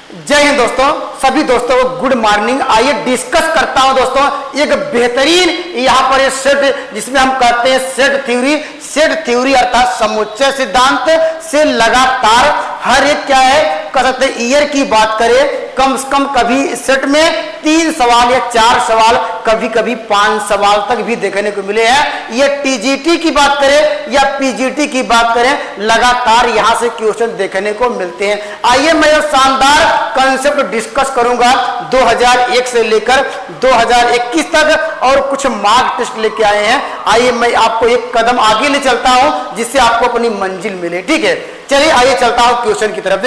जय हिंद दोस्तों, सभी दोस्तों को गुड मॉर्निंग। आइए डिस्कस करता हूं दोस्तों एक बेहतरीन यहाँ पर सेट जिसमें हम कहते हैं सेट थ्योरी। सेट थ्योरी अर्थात समुच्चय सिद्धांत से लगातार हर एक क्या है कह सकते हैं ईयर की बात करें कम से कम कभी सेट में 3 सवाल या 4 सवाल कभी कभी 5 सवाल तक भी देखने को मिले हैं। ये टीजीटी की बात करें या पीजीटी की बात करें लगातार यहां से क्वेश्चन देखने को मिलते हैं। आइए मैं ये शानदार कंसेप्ट डिस्कस करूंगा 2001 से लेकर 2021 तक और कुछ मार्क टेस्ट लेके आए हैं। आइए मैं आपको एक कदम आगे ले चलता हूं जिससे आपको अपनी मंजिल मिले। ठीक है, चलिए आइए चलता हूं क्वेश्चन की तरफ।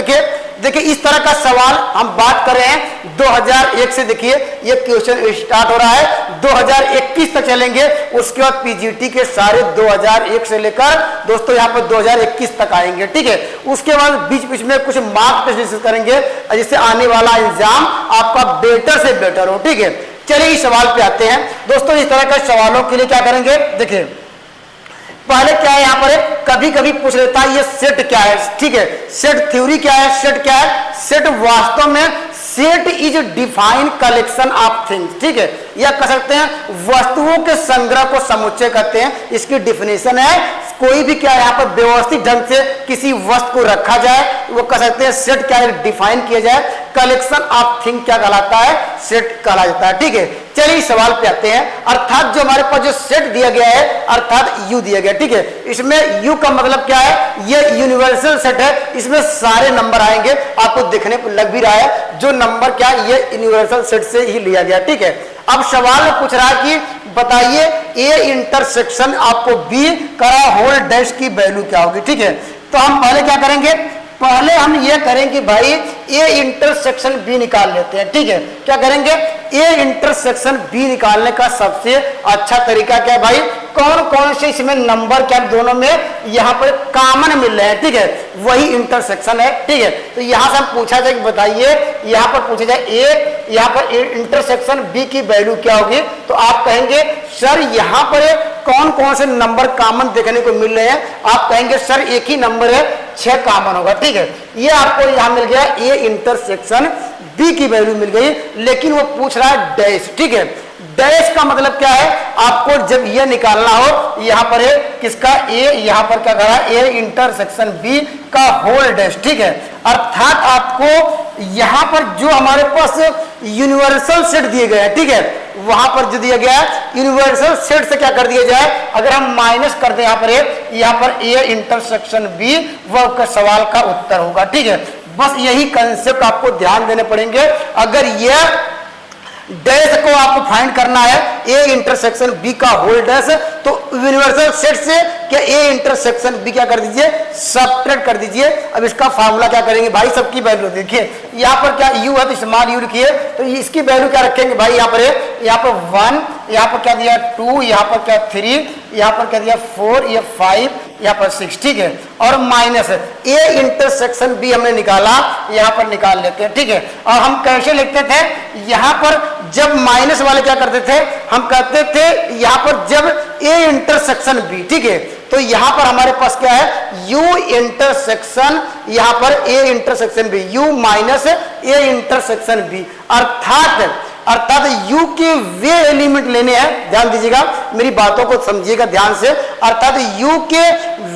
देखिए इस तरह का सवाल हम बात कर रहे हैं 2001 से। देखिए ये क्वेश्चन स्टार्ट हो रहा है 2021 तक चलेंगे, उसके बाद पीजीटी के सारे 2001 से लेकर दोस्तों यहाँ पर 2021 तक आएंगे। ठीक है, उसके बाद बीच बीच में कुछ मार्क टेस्ट डिस्कस करेंगे जिससे आने वाला एग्जाम आपका बेटर से बेटर हो। ठीक है, चलिए इस सवाल पे आते हैं दोस्तों। इस तरह के सवालों के लिए क्या करेंगे, देखिए पहले क्या है यहाँ पर कभी कभी पूछ लेता है ये सेट क्या है। ठीक है, सेट थ्योरी क्या है, सेट क्या है। सेट वास्तव में set is define collection of things. ठीक है, या कह सकते हैं वस्तुओं के संग्रह को समुच्चय कहते हैं। इसकी डिफिनेशन है कोई भी क्या है यहाँ पर व्यवस्थित ढंग से किसी वस्तु को रखा जाए वो कह सकते हैं सेट क्या है डिफाइन किया जाए। कलेक्शन ऑफ थिंग क्या कहलाता है, सेट कहा जाता है। ठीक है, चलिए सवाल पे आते हैं। अर्थात जो हमारे पास जो सेट दिया गया है अर्थात यू दिया गया। ठीक है, इसमें यू का मतलब क्या है, ये यूनिवर्सल सेट है, इसमें सारे नंबर आएंगे। आपको देखने को लग भी रहा है जो नंबर क्या है ये यूनिवर्सल सेट से ही लिया गया। ठीक है, अब सवाल में पूछ रहा है कि बताइए ए इंटरसेक्शन आपको बी करा होल डैश की वैल्यू क्या होगी। ठीक है, तो हम पहले क्या करेंगे, पहले हम ये करेंगे भाई ए इंटरसेक्शन बी निकाल लेते हैं। ठीक है, क्या करेंगे ए इंटरसेक्शन बी निकालने का सबसे अच्छा तरीका क्या है भाई, कौन कौन से इसमें नंबर क्या दोनों में यहाँ पर कॉमन मिल रहे हैं। ठीक है, वही इंटरसेक्शन है। ठीक है, तो यहाँ से हम पूछा जाए कि बताइए यहाँ पर पूछा जाए ए यहाँ पर इंटरसेक्शन बी की वैल्यू क्या होगी, तो आप कहेंगे सर यहाँ पर कौन कौन से नंबर कॉमन देखने को मिल रहे हैं। आप कहेंगे सर एक ही नंबर है 6 कॉमन होगा। ठीक है, ये आपको यहाँ मिल गया ए इंटरसेक्शन बी की वैल्यू मिल गई, लेकिन वो पूछ रहा है डैश। ठीक है, डैश का मतलब क्या है, आपको जब ये निकालना हो यहाँ पर है किसका ए, यहाँ पर क्या करा ए इंटरसेक्शन बी का होल डैश। ठीक है, अर्थात आपको यहाँ पर जो हमारे पास यूनिवर्सल सेट दिए गए हैं, ठीक है, वहां पर जो दिया गया है यूनिवर्सल सेट से क्या कर दिया जाए, अगर हम माइनस कर दें यहाँ पर ए इंटरसेक्शन बी, वह सवाल का उत्तर होगा। ठीक है, बस यही कंसेप्ट आपको ध्यान देने पड़ेंगे। अगर यह डैश को आपको फाइंड करना है ए इंटरसेक्शन बी का होल डैश, तो यूनिवर्सल सेट से क्या ए इंटरसेक्शन बी क्या कर दीजिए सब्ट्रैक्ट कर दीजिए। अब इसका फार्मूला क्या करेंगे भाई, सबकी वैल्यू देखिए यहाँ पर क्या यू है तो स्मॉल यू लिखिए, तो इसकी वैल्यू क्या रखेंगे भाई, यहाँ पर 1, यहाँ पर क्या दिया 2, यहाँ पर क्या 3, यहाँ पर क्या दिया 4, ये 5, यहाँ पर 6। ठीक है, और माइनस ए इंटरसेक्शन बी हमने निकाला, यहाँ पर निकाल लेते हैं। ठीक है, और हम कैसे लिखते थे, यहाँ पर जब माइनस वाले क्या करते थे, हम कहते थे यहाँ पर जब ए इंटरसेक्शन बी, ठीक है, तो यहाँ पर हमारे पास क्या है यू इंटरसेक्शन, यहाँ पर A intersection B, U minus A intersection B, अर्थात यू के वे एलिमेंट लेने हैं। ध्यान दीजिएगा, मेरी बातों को समझिएगा ध्यान से। अर्थात यू के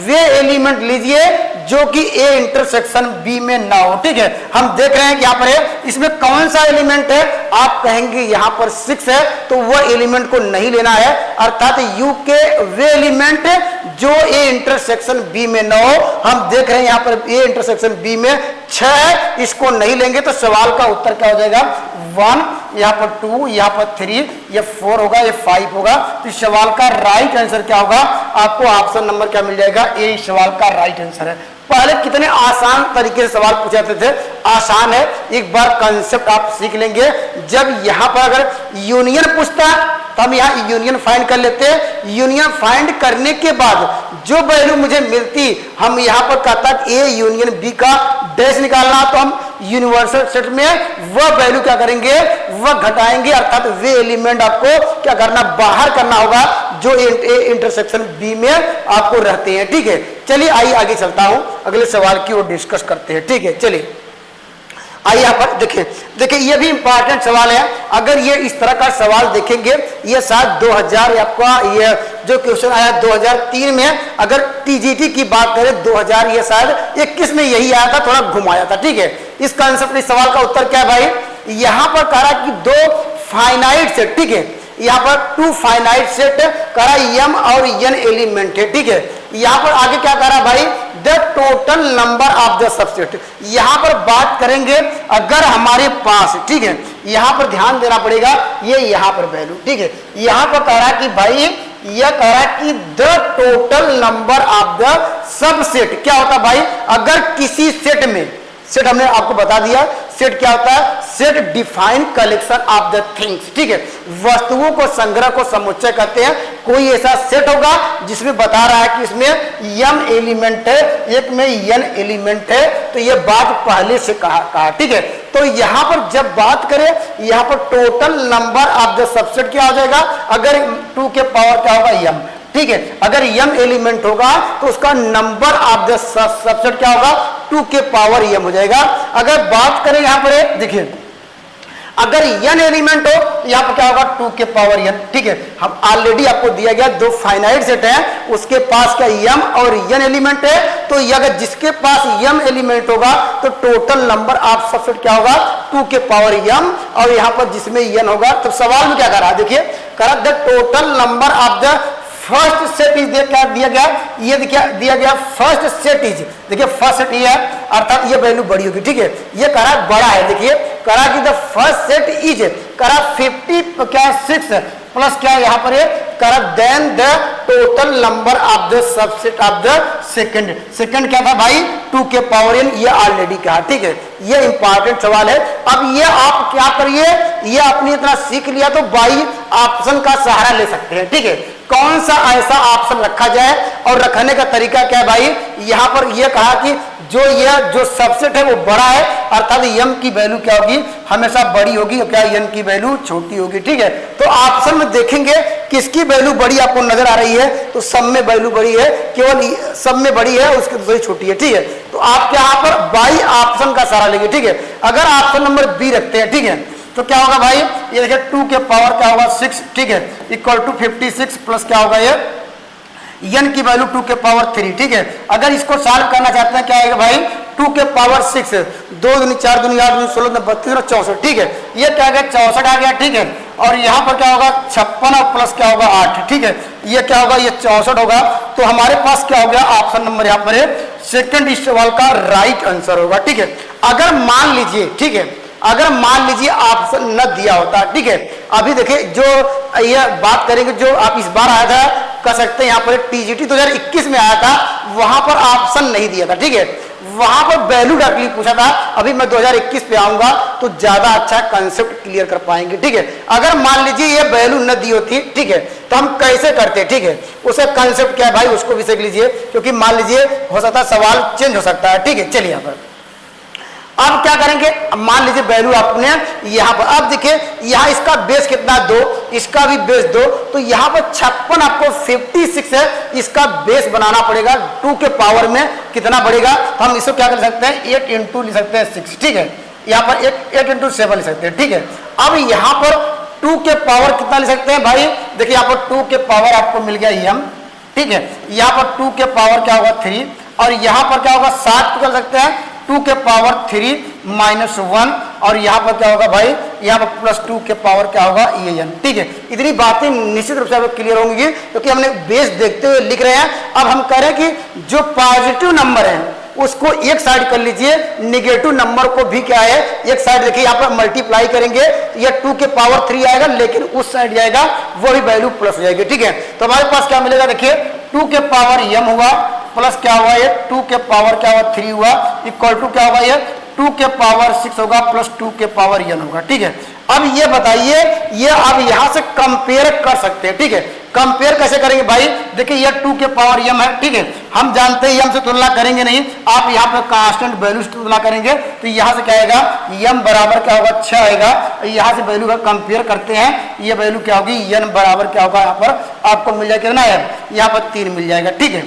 वे एलिमेंट लीजिए जो कि ए इंटरसेक्शन बी में ना हो। ठीक है, हम देख रहे हैं कि यहाँ पर है, इसमें कौन सा एलिमेंट है, आप कहेंगे यहाँ पर 6 है, तो वह एलिमेंट को नहीं लेना है। अर्थात यू के वे एलिमेंट जो ए इंटरसेक्शन बी में ना हो, हम देख रहे हैं यहाँ पर ए इंटरसेक्शन बी में 6 है, इसको नहीं लेंगे तो सवाल का उत्तर क्या हो जाएगा 1, यहाँ पर 2, यहाँ पर 3, ये 4 होगा, ये 5 होगा। तो इस सवाल का राइट आंसर क्या होगा, आपको ऑप्शन नंबर क्या मिल जाएगा, ए इस सवाल का राइट आंसर है। पहले कितने आसान तरीके से सवाल पूछे जाते थे, आसान है, एक बार कंसेप्ट आप सीख लेंगे। जब यहाँ पर अगर यूनियन पूछता तो हम यहाँ यूनियन फाइंड कर लेते हैं, यूनियन फाइंड करने के बाद जो वैल्यू मुझे मिलती, हम यहाँ पर कहता है ए यूनियन बी का डैश निकालना, तो हम यूनिवर्सल सेट में वह वैल्यू क्या करेंगे, वह घटाएंगे। अर्थात वे एलिमेंट आपको क्या करना, बाहर करना होगा जो ए इंटरसेक्शन बी में आपको रहते हैं। ठीक है, चलिए आइए आगे चलता हूं, अगले सवाल की ओर डिस्कस करते हैं। ठीक है, चलिए आइए यहाँ पर देखिए ये भी इंपॉर्टेंट सवाल है। अगर ये इस तरह का सवाल देखेंगे, ये शायद 2000 आपका ये जो क्वेश्चन आया 2003 में, अगर टीजीटी की बात करें 2000 ये शायद 21 में यही आया था, थोड़ा घुमाया था, ठीक है। इस कंसेप्ट इस सवाल का उत्तर क्या है भाई, यहाँ पर कह रहा कि दो फाइनाइट सेट, ठीक है, यहाँ पर 2 फाइनाइट सेट करा m और n एलिमेंट है, ठीक है। यहाँ पर आगे क्या कह रहा भाई, the total number of the subset. यहाँ पर बात करेंगे अगर हमारे पास, ठीक है, यहाँ पर ध्यान देना पड़ेगा, ये यहाँ पर वैल्यू, ठीक है, यहाँ पर कह रहा कि भाई यह कह रहा कि the total number of the subset क्या होता भाई, अगर किसी सेट में, सेट हमने आपको बता दिया सेट क्या होता है, set define collection of the things, ठीक है, वस्तुओं को संग्रह को समुच्चय कहते हैं। कोई ऐसा सेट होगा जिसमें बता रहा है कि इसमें m एलिमेंट है, एक में n एलिमेंट है, तो ये बात पहले से कहा, ठीक है। तो यहाँ पर जब बात करें, यहाँ पर total number of the subset क्या हो जाएगा, अगर 2 के पावर क्या होगा m, ठीक है, अगर m एलिमेंट होगा तो उसका नंबर ऑफ द सबसेट क्या होगा, 2 के पावर m हो जाएगा। अगर बात करें यहाँ पर देखिए, अगर n एलिमेंट हो यहाँ पर क्या होगा, 2 के पावर n, ठीक है। हम ऑलरेडी आपको दिया गया 2 फाइनाइट सेट है, उसके पास क्या m और n एलिमेंट है, तो अगर जिसके पास m एलिमेंट होगा तो टोटल नंबर ऑफ सबसेट क्या होगा, 2 के पावर m, और यहाँ पर जिसमें n होगा, तो सवाल में क्या कर रहा है, देखिए कह रहा the total number of the first set is क्या दिया गया, ये दिया गया फर्स्ट सेट इज, देखिए फर्स्ट सेट ये है, अर्थात ये वैल्यू बड़ी होगी, ठीक है, ये कह रहा बड़ा है, देखिए कह रहा कि द फर्स्ट सेट इज कह रहा 50 क्या 6 प्लस क्या यहाँ पर है, कह रहा then the total number of the subset of the second क्या था भाई, 2 के पावर n, ये ऑलरेडी कहा, ठीक है। ये इंपॉर्टेंट सवाल है। अब ये आप क्या करिए, ये आपने इतना सीख लिया तो बाई ऑप्शन का सहारा ले सकते हैं, ठीक है। कौन सा ऐसा ऑप्शन रखा जाए, और रखने का तरीका क्या है भाई, यहाँ पर यह कहा कि जो सबसेट है वो बड़ा है, अर्थात m की वैल्यू क्या होगी, हमेशा बड़ी होगी, और क्या n की वैल्यू छोटी होगी, ठीक है। तो ऑप्शन में देखेंगे किसकी वैल्यू बड़ी आपको नजर आ रही है, तो सब में वैल्यू बड़ी है, केवल सब में बड़ी है, उसकी वैल्यू छोटी है, ठीक है। तो आप यहाँ पर बाई ऑप्शन का सहारा लेंगे, ठीक है। अगर ऑप्शन नंबर बी रखते हैं, ठीक है, तो क्या होगा भाई, ये देखिए 2 के पावर क्या होगा 6, ठीक है, इक्वल टू 56 प्लस क्या होगा ये n की वैल्यू 2 के पावर 3, ठीक है। अगर इसको सॉल्व करना चाहते हैं क्या आएगा भाई, 2 के पावर 6, 2 दूनी 4 दूनी 8 दूनी 16 32 और 64, ठीक है, ये क्या आ गया 64 आ गया, ठीक है। और यहाँ पर क्या होगा 56 और प्लस क्या होगा 8, ठीक है, ये क्या होगा ये 64 होगा। तो हमारे पास क्या हो गया, ऑप्शन नंबर यहाँ पर है सेकंड इस सवाल का राइट आंसर होगा, ठीक है। अगर मान लीजिए, ठीक है, अगर मान लीजिए ऑप्शन न दिया होता, ठीक है, अभी देखिए जो ये बात करेंगे जो आप इस बार आया था, कह सकते हैं यहाँ पर टीजीटी 2021 में आया था, वहां पर ऑप्शन नहीं दिया था, ठीक है, वहां पर वैल्यू डायरेक्टली पूछा था। अभी मैं 2021 पे आऊंगा तो ज्यादा अच्छा कंसेप्ट क्लियर कर पाएंगे, ठीक है। अगर मान लीजिए ये वैल्यू न दी होती, ठीक है, तो हम कैसे करते, ठीक है, उसका कंसेप्ट क्या है भाई, उसको भी सीख लीजिए, क्योंकि मान लीजिए हो सकता है सवाल चेंज हो सकता है, ठीक है। चलिए यहाँ पर अब क्या करेंगे, मान लीजिए वैल्यू आपने यहाँ पर, अब देखिए यहाँ इसका बेस कितना 2, इसका भी बेस 2, तो यहाँ पर 56 आपको 56 है, इसका बेस बनाना पड़ेगा 2 के पावर में कितना बढ़ेगा, तो हम इसको क्या कर सकते हैं 8 इंटू लिख सकते हैं 6, ठीक है, यहाँ पर 8 इंटू 7 लिख सकते हैं, ठीक है। अब यहाँ पर 2 के पावर कितना लिख सकते हैं भाई, देखिए यहाँ पर 2 के पावर आपको मिल गया m, ठीक है, यहाँ पर 2 के पावर क्या होगा 3, और यहाँ पर क्या होगा 7 कर सकते हैं 2 के पावर 3 माइनस 1, और यहाँ पर क्या होगा भाई, यहाँ पर प्लस 2 के पावर क्या होगा ये n, ठीक है। इतनी बातें निश्चित रूप से क्लियर होंगी, क्योंकि हमने बेस देखते हुए लिख रहे हैं। अब हम कह रहे हैं कि जो पॉजिटिव नंबर है उसको एक साइड कर लीजिए, निगेटिव नंबर को भी क्या है एक साइड, देखिए यहाँ पर मल्टीप्लाई करेंगे, ये 2 के पावर 3 आएगा, लेकिन उस साइड जाएगा वो भी वैल्यू प्लस हो जाएगी, ठीक है। तो हमारे पास क्या मिलेगा, देखिए 2 के पावर m हुआ, प्लस क्या हुआ ये 2 के पावर क्या हुआ 3 हुआ, इक्वल टू क्या होगा ये 2 के पावर 6 होगा, प्लस 2 के पावर n होगा, ठीक है। अब ये बताइए, ये अब यहाँ से कंपेयर कर सकते हैं, ठीक है। कंपेयर कैसे करेंगे भाई, देखिए ये 2 के पावर m है, ठीक है, हम जानते हैं m से तुलना करेंगे नहीं, आप यहाँ पर कांस्टेंट वैल्यू से तुलना करेंगे, तो यहाँ से क्या आएगा m बराबर क्या होगा 6 आएगा, यहाँ से वैल्यू का कंपेयर करते हैं, ये वैल्यू क्या होगी n बराबर क्या होगा, यहाँ पर आपको मिल जाएगा कितना है, यहाँ पर 3 मिल जाएगा, ठीक है।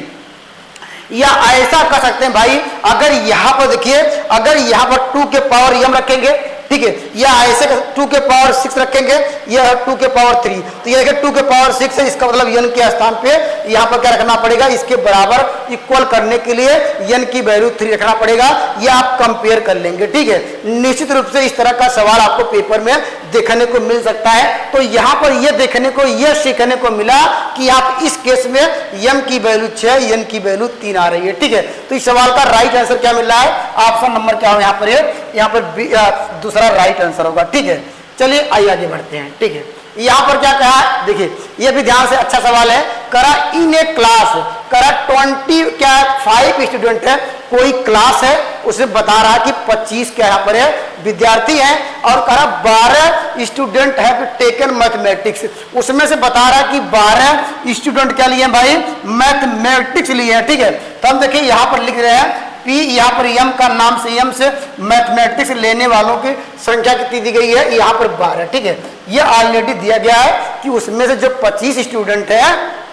या ऐसा कर सकते हैं भाई, अगर यहां पर देखिए, अगर यहां पर 2 के पावर m रखेंगे, ठीक है, या ऐसे 2 के पावर 6 रखेंगे, यह 2 के पावर 3, तो ये 2 के पावर 6 है, इसका मतलब n के स्थान पे यहाँ पर क्या रखना पड़ेगा, इसके बराबर इक्वल करने के लिए n की वैल्यू 3 रखना पड़ेगा, ये आप कंपेयर कर लेंगे। ठीक है, निश्चित रूप से इस तरह का सवाल आपको पेपर में देखने को मिल सकता है। तो यहाँ पर यह देखने को, यह सीखने को मिला कि आप इस केस में m की वैल्यू 6, n की वैल्यू 3 आ रही है। ठीक है, तो इस सवाल का राइट आंसर क्या मिल रहा है, ऑप्शन नंबर क्या हो यहाँ पर, यहाँ पर दूसरा राइट आंसर होगा। ठीक है, चलिए आइए आगे बढ़ते हैं। ठीक है, यहां पर क्या कहा, देखिए ये भी ध्यान से, अच्छा सवाल है। करा इन ए क्लास, करा 20 क्या 5 स्टूडेंट है, कोई क्लास है, उसमें बता रहा है कि 25 क्या यहाँ पर है विद्यार्थी हैं, और करा 12 स्टूडेंट है टेकन मैथमेटिक्स, उसमें से बता रहा है कि 12 स्टूडेंट क्या लिए भाई, मैथमेटिक्स लिए हैं। ठीक है, तो हम देखिए यहाँ पर लिख रहे हैं P, यहाँ पर m का नाम से m से मैथमेटिक्स लेने वालों की संख्या कितनी दी गई है, यहाँ पर 12। ठीक है, ये ऑलरेडी दिया गया है कि उसमें से जो 25 स्टूडेंट है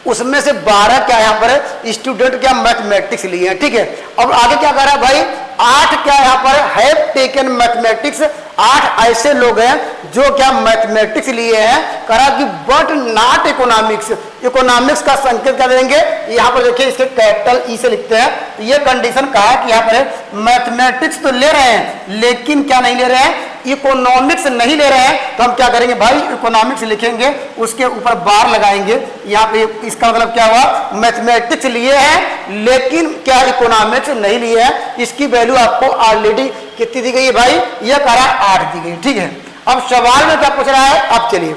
उसमें से 12 क्या यहाँ पर स्टूडेंट क्या मैथमेटिक्स लिए हैं। ठीक है, अब आगे क्या कर रहा है भाई, 8 क्या यहाँ पर हैव टेकन मैथमेटिक्स, 8 ऐसे लोग हैं जो क्या मैथमेटिक्स लिए हैं, करा कि बट नॉट इकोनॉमिक्स, इकोनॉमिक्स का संकेत क्या देंगे, यहाँ पर देखिए इसके कैपिटल ई से लिखते हैं। तो ये कंडीशन कहा है कि यहाँ पर मैथमेटिक्स तो ले रहे हैं लेकिन क्या नहीं ले रहे हैं, इकोनॉमिक्स नहीं ले रहे हैं। तो हम क्या करेंगे भाई, इकोनॉमिक्स लिखेंगे, उसके ऊपर बार लगाएंगे, यहाँ पे इसका मतलब क्या हुआ, मैथमेटिक्स लिए हैं लेकिन क्या इकोनॉमिक्स नहीं लिए हैं। इसकी वैल्यू आपको ऑलरेडी कितनी दी गई है भाई, यह करा 8 दी गई। ठीक है, अब सवाल में क्या पूछ रहा है, अब चलिए,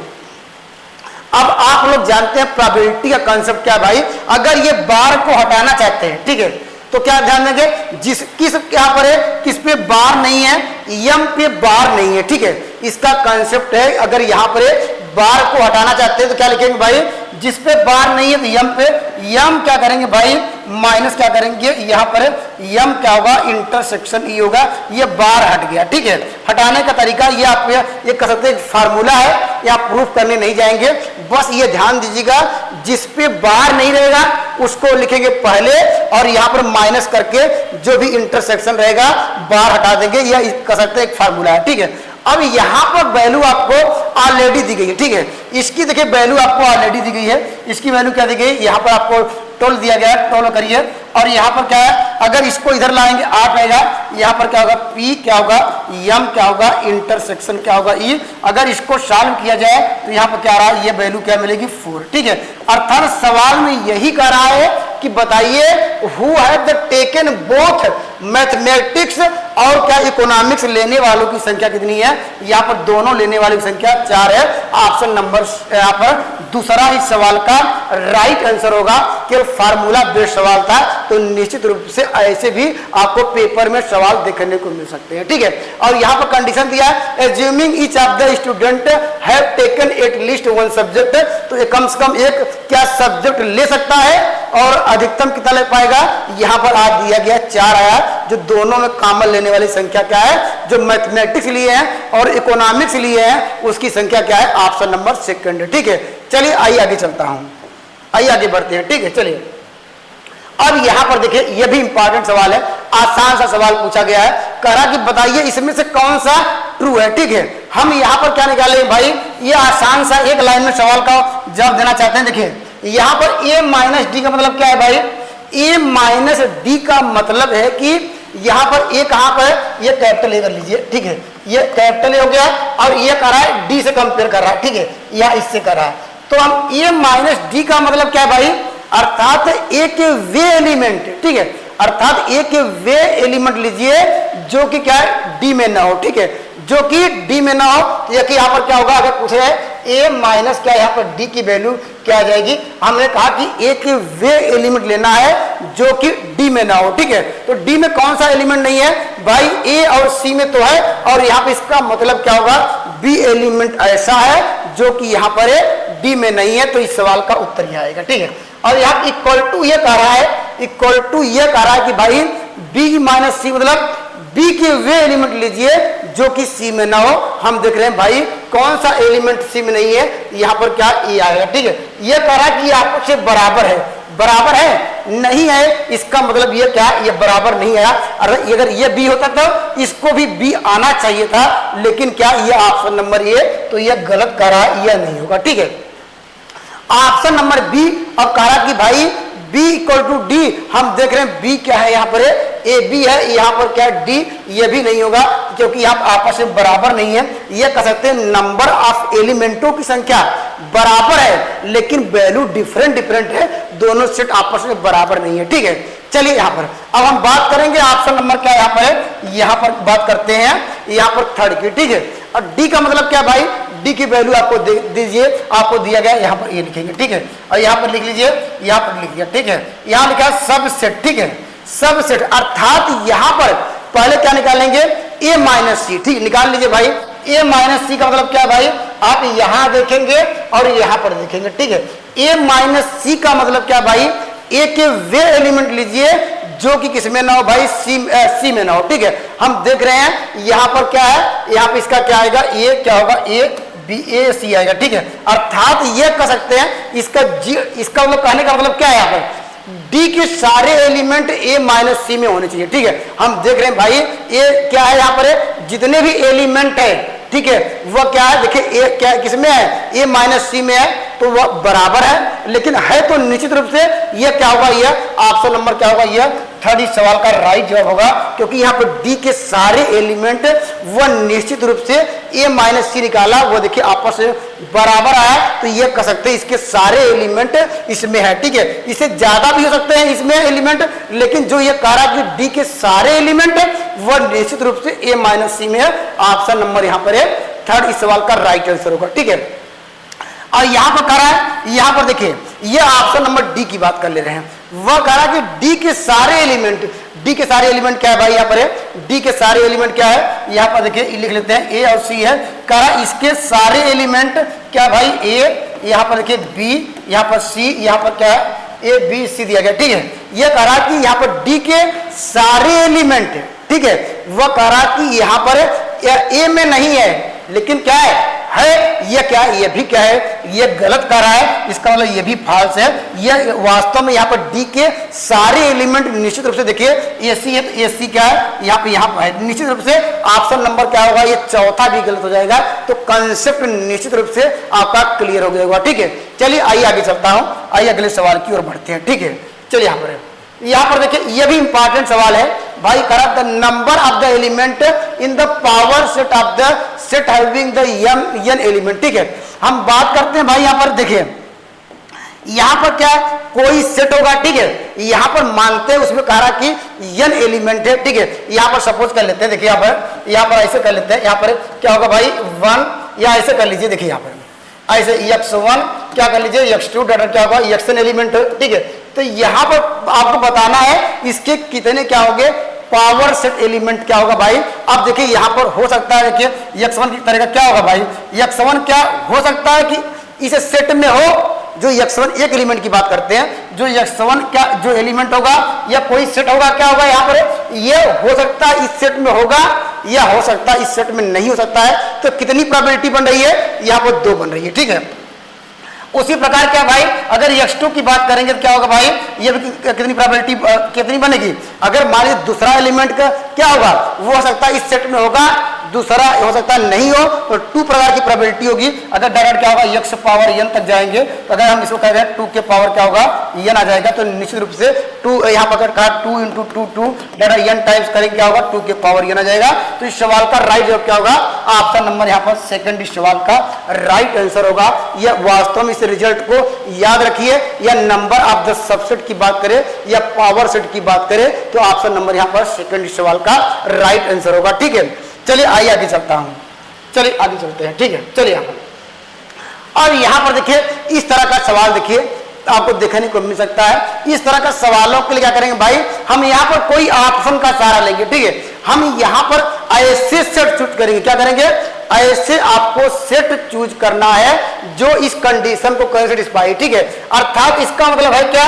अब आप लोग जानते हैं प्रोबेबिलिटी का कांसेप्ट क्या है भाई, अगर ये बार को हटाना चाहते हैं, ठीक है, तो क्या ध्यान देंगे, जिस किस यहाँ पर है, किस पे बार नहीं है, यम पे बार नहीं है। ठीक है, इसका कांसेप्ट है, अगर यहाँ पर बार को हटाना चाहते हैं तो क्या लिखेंगे भाई, जिस पे बार नहीं है तो यम पे, यम क्या करेंगे भाई, माइनस क्या करेंगे, यहाँ पर यम क्या होगा, इंटरसेक्शन ई होगा, ये बार हट गया। ठीक है, हटाने का तरीका ये आप ये कह सकते हैं फार्मूला है, ये आप प्रूफ करने नहीं जाएंगे, बस ये ध्यान दीजिएगा, जिस पे बार नहीं रहेगा उसको लिखेंगे पहले और यहाँ पर माइनस करके जो भी इंटरसेक्शन रहेगा बार हटा देंगे, यह कह सकते हैं एक फार्मूला है। ठीक है, अब यहां पर वैल्यू आपको ऑलरेडी दी गई है। ठीक है, इसकी देखिए वैल्यू आपको ऑलरेडी दी गई है, इसकी वैल्यू क्या दी गई, यहां पर आपको 12 दिया गया है, 12 करिए, और यहाँ पर क्या है, अगर इसको इधर लाएंगे 8 आएगा, यहाँ पर क्या होगा, P क्या होगा, M क्या होगा, इंटरसेक्शन क्या होगा E, अगर इसको सॉल्व किया जाए तो यहाँ पर क्या आ रहा है, ये वैल्यू क्या मिलेगी 4। ठीक है, अर्थात सवाल में यही कह रहा है कि बताइए who have taken both mathematics और क्या इकोनॉमिक्स लेने वालों की संख्या कितनी है, यहाँ पर दोनों लेने वालों की संख्या 4 है। ऑप्शन नंबर यहाँ पर दूसरा इस सवाल का राइट आंसर होगा, केवल फार्मूला बेस्ड सवाल था, तो निश्चित रूप से ऐसे भी आपको पेपर में सवाल देखने को मिल सकते हैं। ठीक है, और यहाँ पर कंडीशन दिया है, assuming each of the student have taken at least 1 subject, तो कम से कम एक क्या सब्जेक्ट ले सकता है और अधिकतम कितना ले पाएगा, यहाँ पर आज दिया गया 4 आया, जो दोनों में कॉमन लेने वाली संख्या क्या है, जो मैथमेटिक्स लिए हैं और इकोनॉमिक्स लिए हैं उसकी संख्या क्या है, ऑप्शन नंबर 2। ठीक है, चलिए आइए आगे चलता हूं, आइए आगे बढ़ते हैं। ठीक है, चलिए अब यहां पर देखिए, यह भी इंपॉर्टेंट सवाल है, आसान सा सवाल पूछा गया है, कह रहा कि बताइए इसमें से कौन सा ट्रू है। ठीक है, हम यहां पर क्या निकाले भाई, ये आसान सा एक लाइन में सवाल का जवाब देना चाहते हैं। देखिए यहां पर a माइनस डी का मतलब क्या है भाई, a माइनस डी का मतलब है कि यहां पर a कहां पर है, ये कैपिटल ए कर लीजिए। ठीक है, ये कैपिटल ए हो गया और ये कर रहा है डी से कंपेयर कर रहा है। ठीक है, या इससे कर रहा है, तो हम a माइनस डी का मतलब क्या है भाई, अर्थात a के वे एलिमेंट, ठीक है, अर्थात a के वे एलिमेंट लीजिए जो कि क्या है डी में ना हो। ठीक है, जो कि डी में ना हो, तो ये कि यहाँ पर क्या होगा, अगर पूछ रहे हैं a माइनस क्या, यहाँ पर d की वैल्यू क्या आ जाएगी, हमने कहा कि a के वे एलिमेंट लेना है जो कि d में ना हो। ठीक है, तो d में कौन सा एलिमेंट नहीं है भाई, a और c में तो है, और यहाँ पे इसका मतलब क्या होगा, b एलिमेंट ऐसा है जो कि यहाँ पर है d में नहीं है, तो इस सवाल का उत्तर ही आएगा। ठीक है, और यहाँ इक्वल टू ये कह रहा है, इक्वल टू ये कह रहा है कि भाई b माइनस सी मतलब b के वे एलिमेंट लीजिए जो कि c में ना हो। हम देख रहे हैं भाई कौन सा एलिमेंट c में नहीं है, यहाँ पर क्या a आएगा। ठीक है, ये कह रहा है कि आपस से बराबर है, बराबर है, नहीं है, इसका मतलब ये क्या है, ये बराबर नहीं आया। अगर ये बी होता तो इसको भी बी आना चाहिए था, लेकिन क्या ये ऑप्शन नंबर ए, तो ये गलत कह रहा है, यह नहीं होगा। ठीक है, ऑप्शन नंबर बी अब कह रहा कि भाई b इक्वल टू डी, हम देख रहे हैं b क्या है, यहाँ पर ए बी है, यहाँ पर क्या है डी, ये भी नहीं होगा क्योंकि यहाँ आपस में बराबर नहीं है। ये कह सकते हैं नंबर ऑफ एलिमेंटों की संख्या बराबर है लेकिन वैल्यू डिफरेंट है, दोनों सेट आपस में बराबर नहीं है। ठीक है, चलिए यहाँ पर अब हम बात करेंगे ऑप्शन नंबर क्या यहाँ पर है, यहाँ पर बात करते हैं यहाँ पर थर्ड की। ठीक है, और डी का मतलब क्या भाई, डी की वैल्यू आपको दे दीजिए, आपको दिया गया यहाँ पर ये लिखेंगे। ठीक है, और यहाँ पर लिख लीजिए, यहाँ पर लिख दिया। ठीक है, यहाँ लिखा है सबसेट। ठीक है, सबसेट अर्थात यहाँ पर पहले क्या निकालेंगे, ए माइनस सी। ठीक, निकाल लीजिए भाई, ए माइनस सी का मतलब क्या भाई, आप यहाँ देखेंगे और यहाँ पर देखेंगे। ठीक है, ए माइनस सी का मतलब क्या भाई, ए के वे एलिमेंट लीजिए जो कि किस में ना हो भाई, सी में ना हो। ठीक है, हम देख रहे हैं यहाँ पर क्या है, यहाँ पे इसका क्या आएगा, ए क्या होगा, ए बी ए सी आएगा। ठीक है, अर्थात ये कह सकते हैं इसका इसका मतलब कहने का मतलब क्या है, यहाँ पर डी के सारे एलिमेंट ए माइनस सी में होने चाहिए। ठीक है, हम देख रहे हैं भाई ए क्या है, यहाँ पर जितने भी एलिमेंट है, ठीक है, वह क्या है, देखिए ए क्या किसमें है, ए माइनस सी में है, तो वह बराबर है, लेकिन है तो निश्चित रूप से यह क्या होगा, यह ऑप्शन नंबर क्या होगा, यह थर्ड इस सवाल का राइट जवाब होगा, क्योंकि यहाँ पर डी के सारे एलिमेंट वह निश्चित रूप से ए माइनस सी निकाला, वो देखिए आपस में बराबर आया, तो ये कह सकते हैं इसके सारे एलिमेंट इसमें है। ठीक है, इससे ज्यादा भी हो सकते हैं इसमें एलिमेंट, लेकिन जो ये कह रहा है कि डी के सारे एलिमेंट वह निश्चित रूप से ए माइनस सी में है, ऑप्शन नंबर यहाँ पर है थर्ड इस सवाल का राइट आंसर होगा। ठीक है, और यहां पर कह रहा है, यहां पर देखिए ये ऑप्शन नंबर डी की बात कर ले रहे हैं, वह कह रहा है कि डी के सारे एलिमेंट, डी के सारे एलिमेंट क्या है भाई, यहाँ पर है डी के सारे एलिमेंट क्या है, यहाँ पर देखिए लिख लेते हैं ए और सी है, कह रहा है इसके सारे एलिमेंट क्या भाई, ए, यहाँ पर देखिए बी, यहाँ पर सी, यहाँ पर क्या है ए बी सी दिया गया। ठीक है, यह कह रहा है कि यहाँ पर डी के सारे एलिमेंट, ठीक है, वह कह रहा है कि यहाँ पर ए में नहीं है, लेकिन क्या है ये क्या है, ये भी क्या है, ये गलत कर रहा है, इसका मतलब ये भी फॉल्स है। ये वास्तव में यहाँ पर डी के सारे एलिमेंट निश्चित रूप से देखिए ए सी है, तो ए सी क्या है, यहाँ पर है, निश्चित रूप से ऑप्शन नंबर क्या होगा, ये चौथा भी गलत हो जाएगा, तो कंसेप्ट निश्चित रूप से आपका क्लियर हो जाएगा। ठीक है, चलिए आइए आगे चलता हूँ, आइए अगले सवाल की ओर बढ़ते हैं। ठीक है, चलिए यहाँ पर देखिए ये भी इंपॉर्टेंट सवाल है भाई, करा the number of the element in the power set of the set having the n element. ठीक है, हम बात करते हैं भाई, यहाँ पर देखिए यहाँ पर क्या कोई सेट होगा। ठीक है, यहाँ पर मानते हैं उसमें कह रहा कि n एलिमेंट है। ठीक है, यहाँ पर सपोज कर लेते हैं, देखिए यहाँ पर ऐसे कर लेते हैं, यहाँ पर क्या होगा भाई 1, या ऐसे कर लीजिए, देखिए यहाँ पर ऐसे x1 क्या कर लीजिए, x2 डाटा क्या होगा, xn एलिमेंट। ठीक है, तो यहाँ पर आपको बताना है इसके कितने क्या होंगे, पावर सेट एलिमेंट क्या होगा भाई। अब देखिए यहाँ पर हो सकता है, देखिए x1 की तरह का क्या होगा भाई, x1 क्या हो सकता है कि इस सेट में हो, जो x1 एक एलिमेंट की बात करते हैं, जो x1 क्या जो एलिमेंट होगा या कोई सेट होगा, क्या होगा यहाँ पर, ये हो सकता है इस सेट में होगा, या हो सकता है इस सेट में नहीं हो सकता है। तो कितनी प्रोबेबिलिटी बन रही है, यहाँ पर 2 बन रही है। ठीक है, उसी प्रकार क्या भाई, अगर x2 की बात करेंगे तो क्या होगा भाई, ये कितनी प्रोबेबिलिटी कितनी बनेगी, अगर मान लीजिए दूसरा एलिमेंट का क्या होगा, वो हो सकता है इस सेट में होगा, दूसरा हो सकता है नहीं हो, तो 2 प्रकार की प्रोबेबिलिटी होगी। अगर डायरेक्ट क्या होगा x पावर n तक जाएंगे, तो अगर हम इसको कह रहे हैं 2 के पावर क्या होगा n आ जाएगा, तो निश्चित रूप से 2 यहाँ पर कहा 2 × 2 2 डायरेक्ट n टाइम्स करेंगे क्या होगा 2 के पावर n आ जाएगा। तो इस सवाल का राइट जवाब क्या होगा, ऑप्शन नंबर यहाँ पर सेकंड इस सवाल का राइट आंसर होगा। यह वास्तव में इस रिजल्ट को याद रखिए, या नंबर ऑफ द सबसेट की बात करें या पावर सेट की बात करें, तो ऑप्शन नंबर यहाँ पर सेकंड इस सवाल का राइट आंसर होगा। ठीक है, चलिए आइए आगे चलता हूं, चलिए आगे चलते हैं। ठीक है, चलिए यहाँ पर, और यहाँ पर देखिए इस तरह का सवाल देखिए आपको देखने को मिल सकता है। इस तरह का सवालों के लिए क्या करेंगे भाई, हम यहाँ पर कोई ऑप्शन का सहारा लेंगे। ठीक है, हम यहाँ पर ऐसे सेट चूज करेंगे, क्या करेंगे, ऐसे आपको सेट चूज करना है जो इस कंडीशन को करे सेटिस्फाई। ठीक है, अर्थात इसका मतलब है क्या,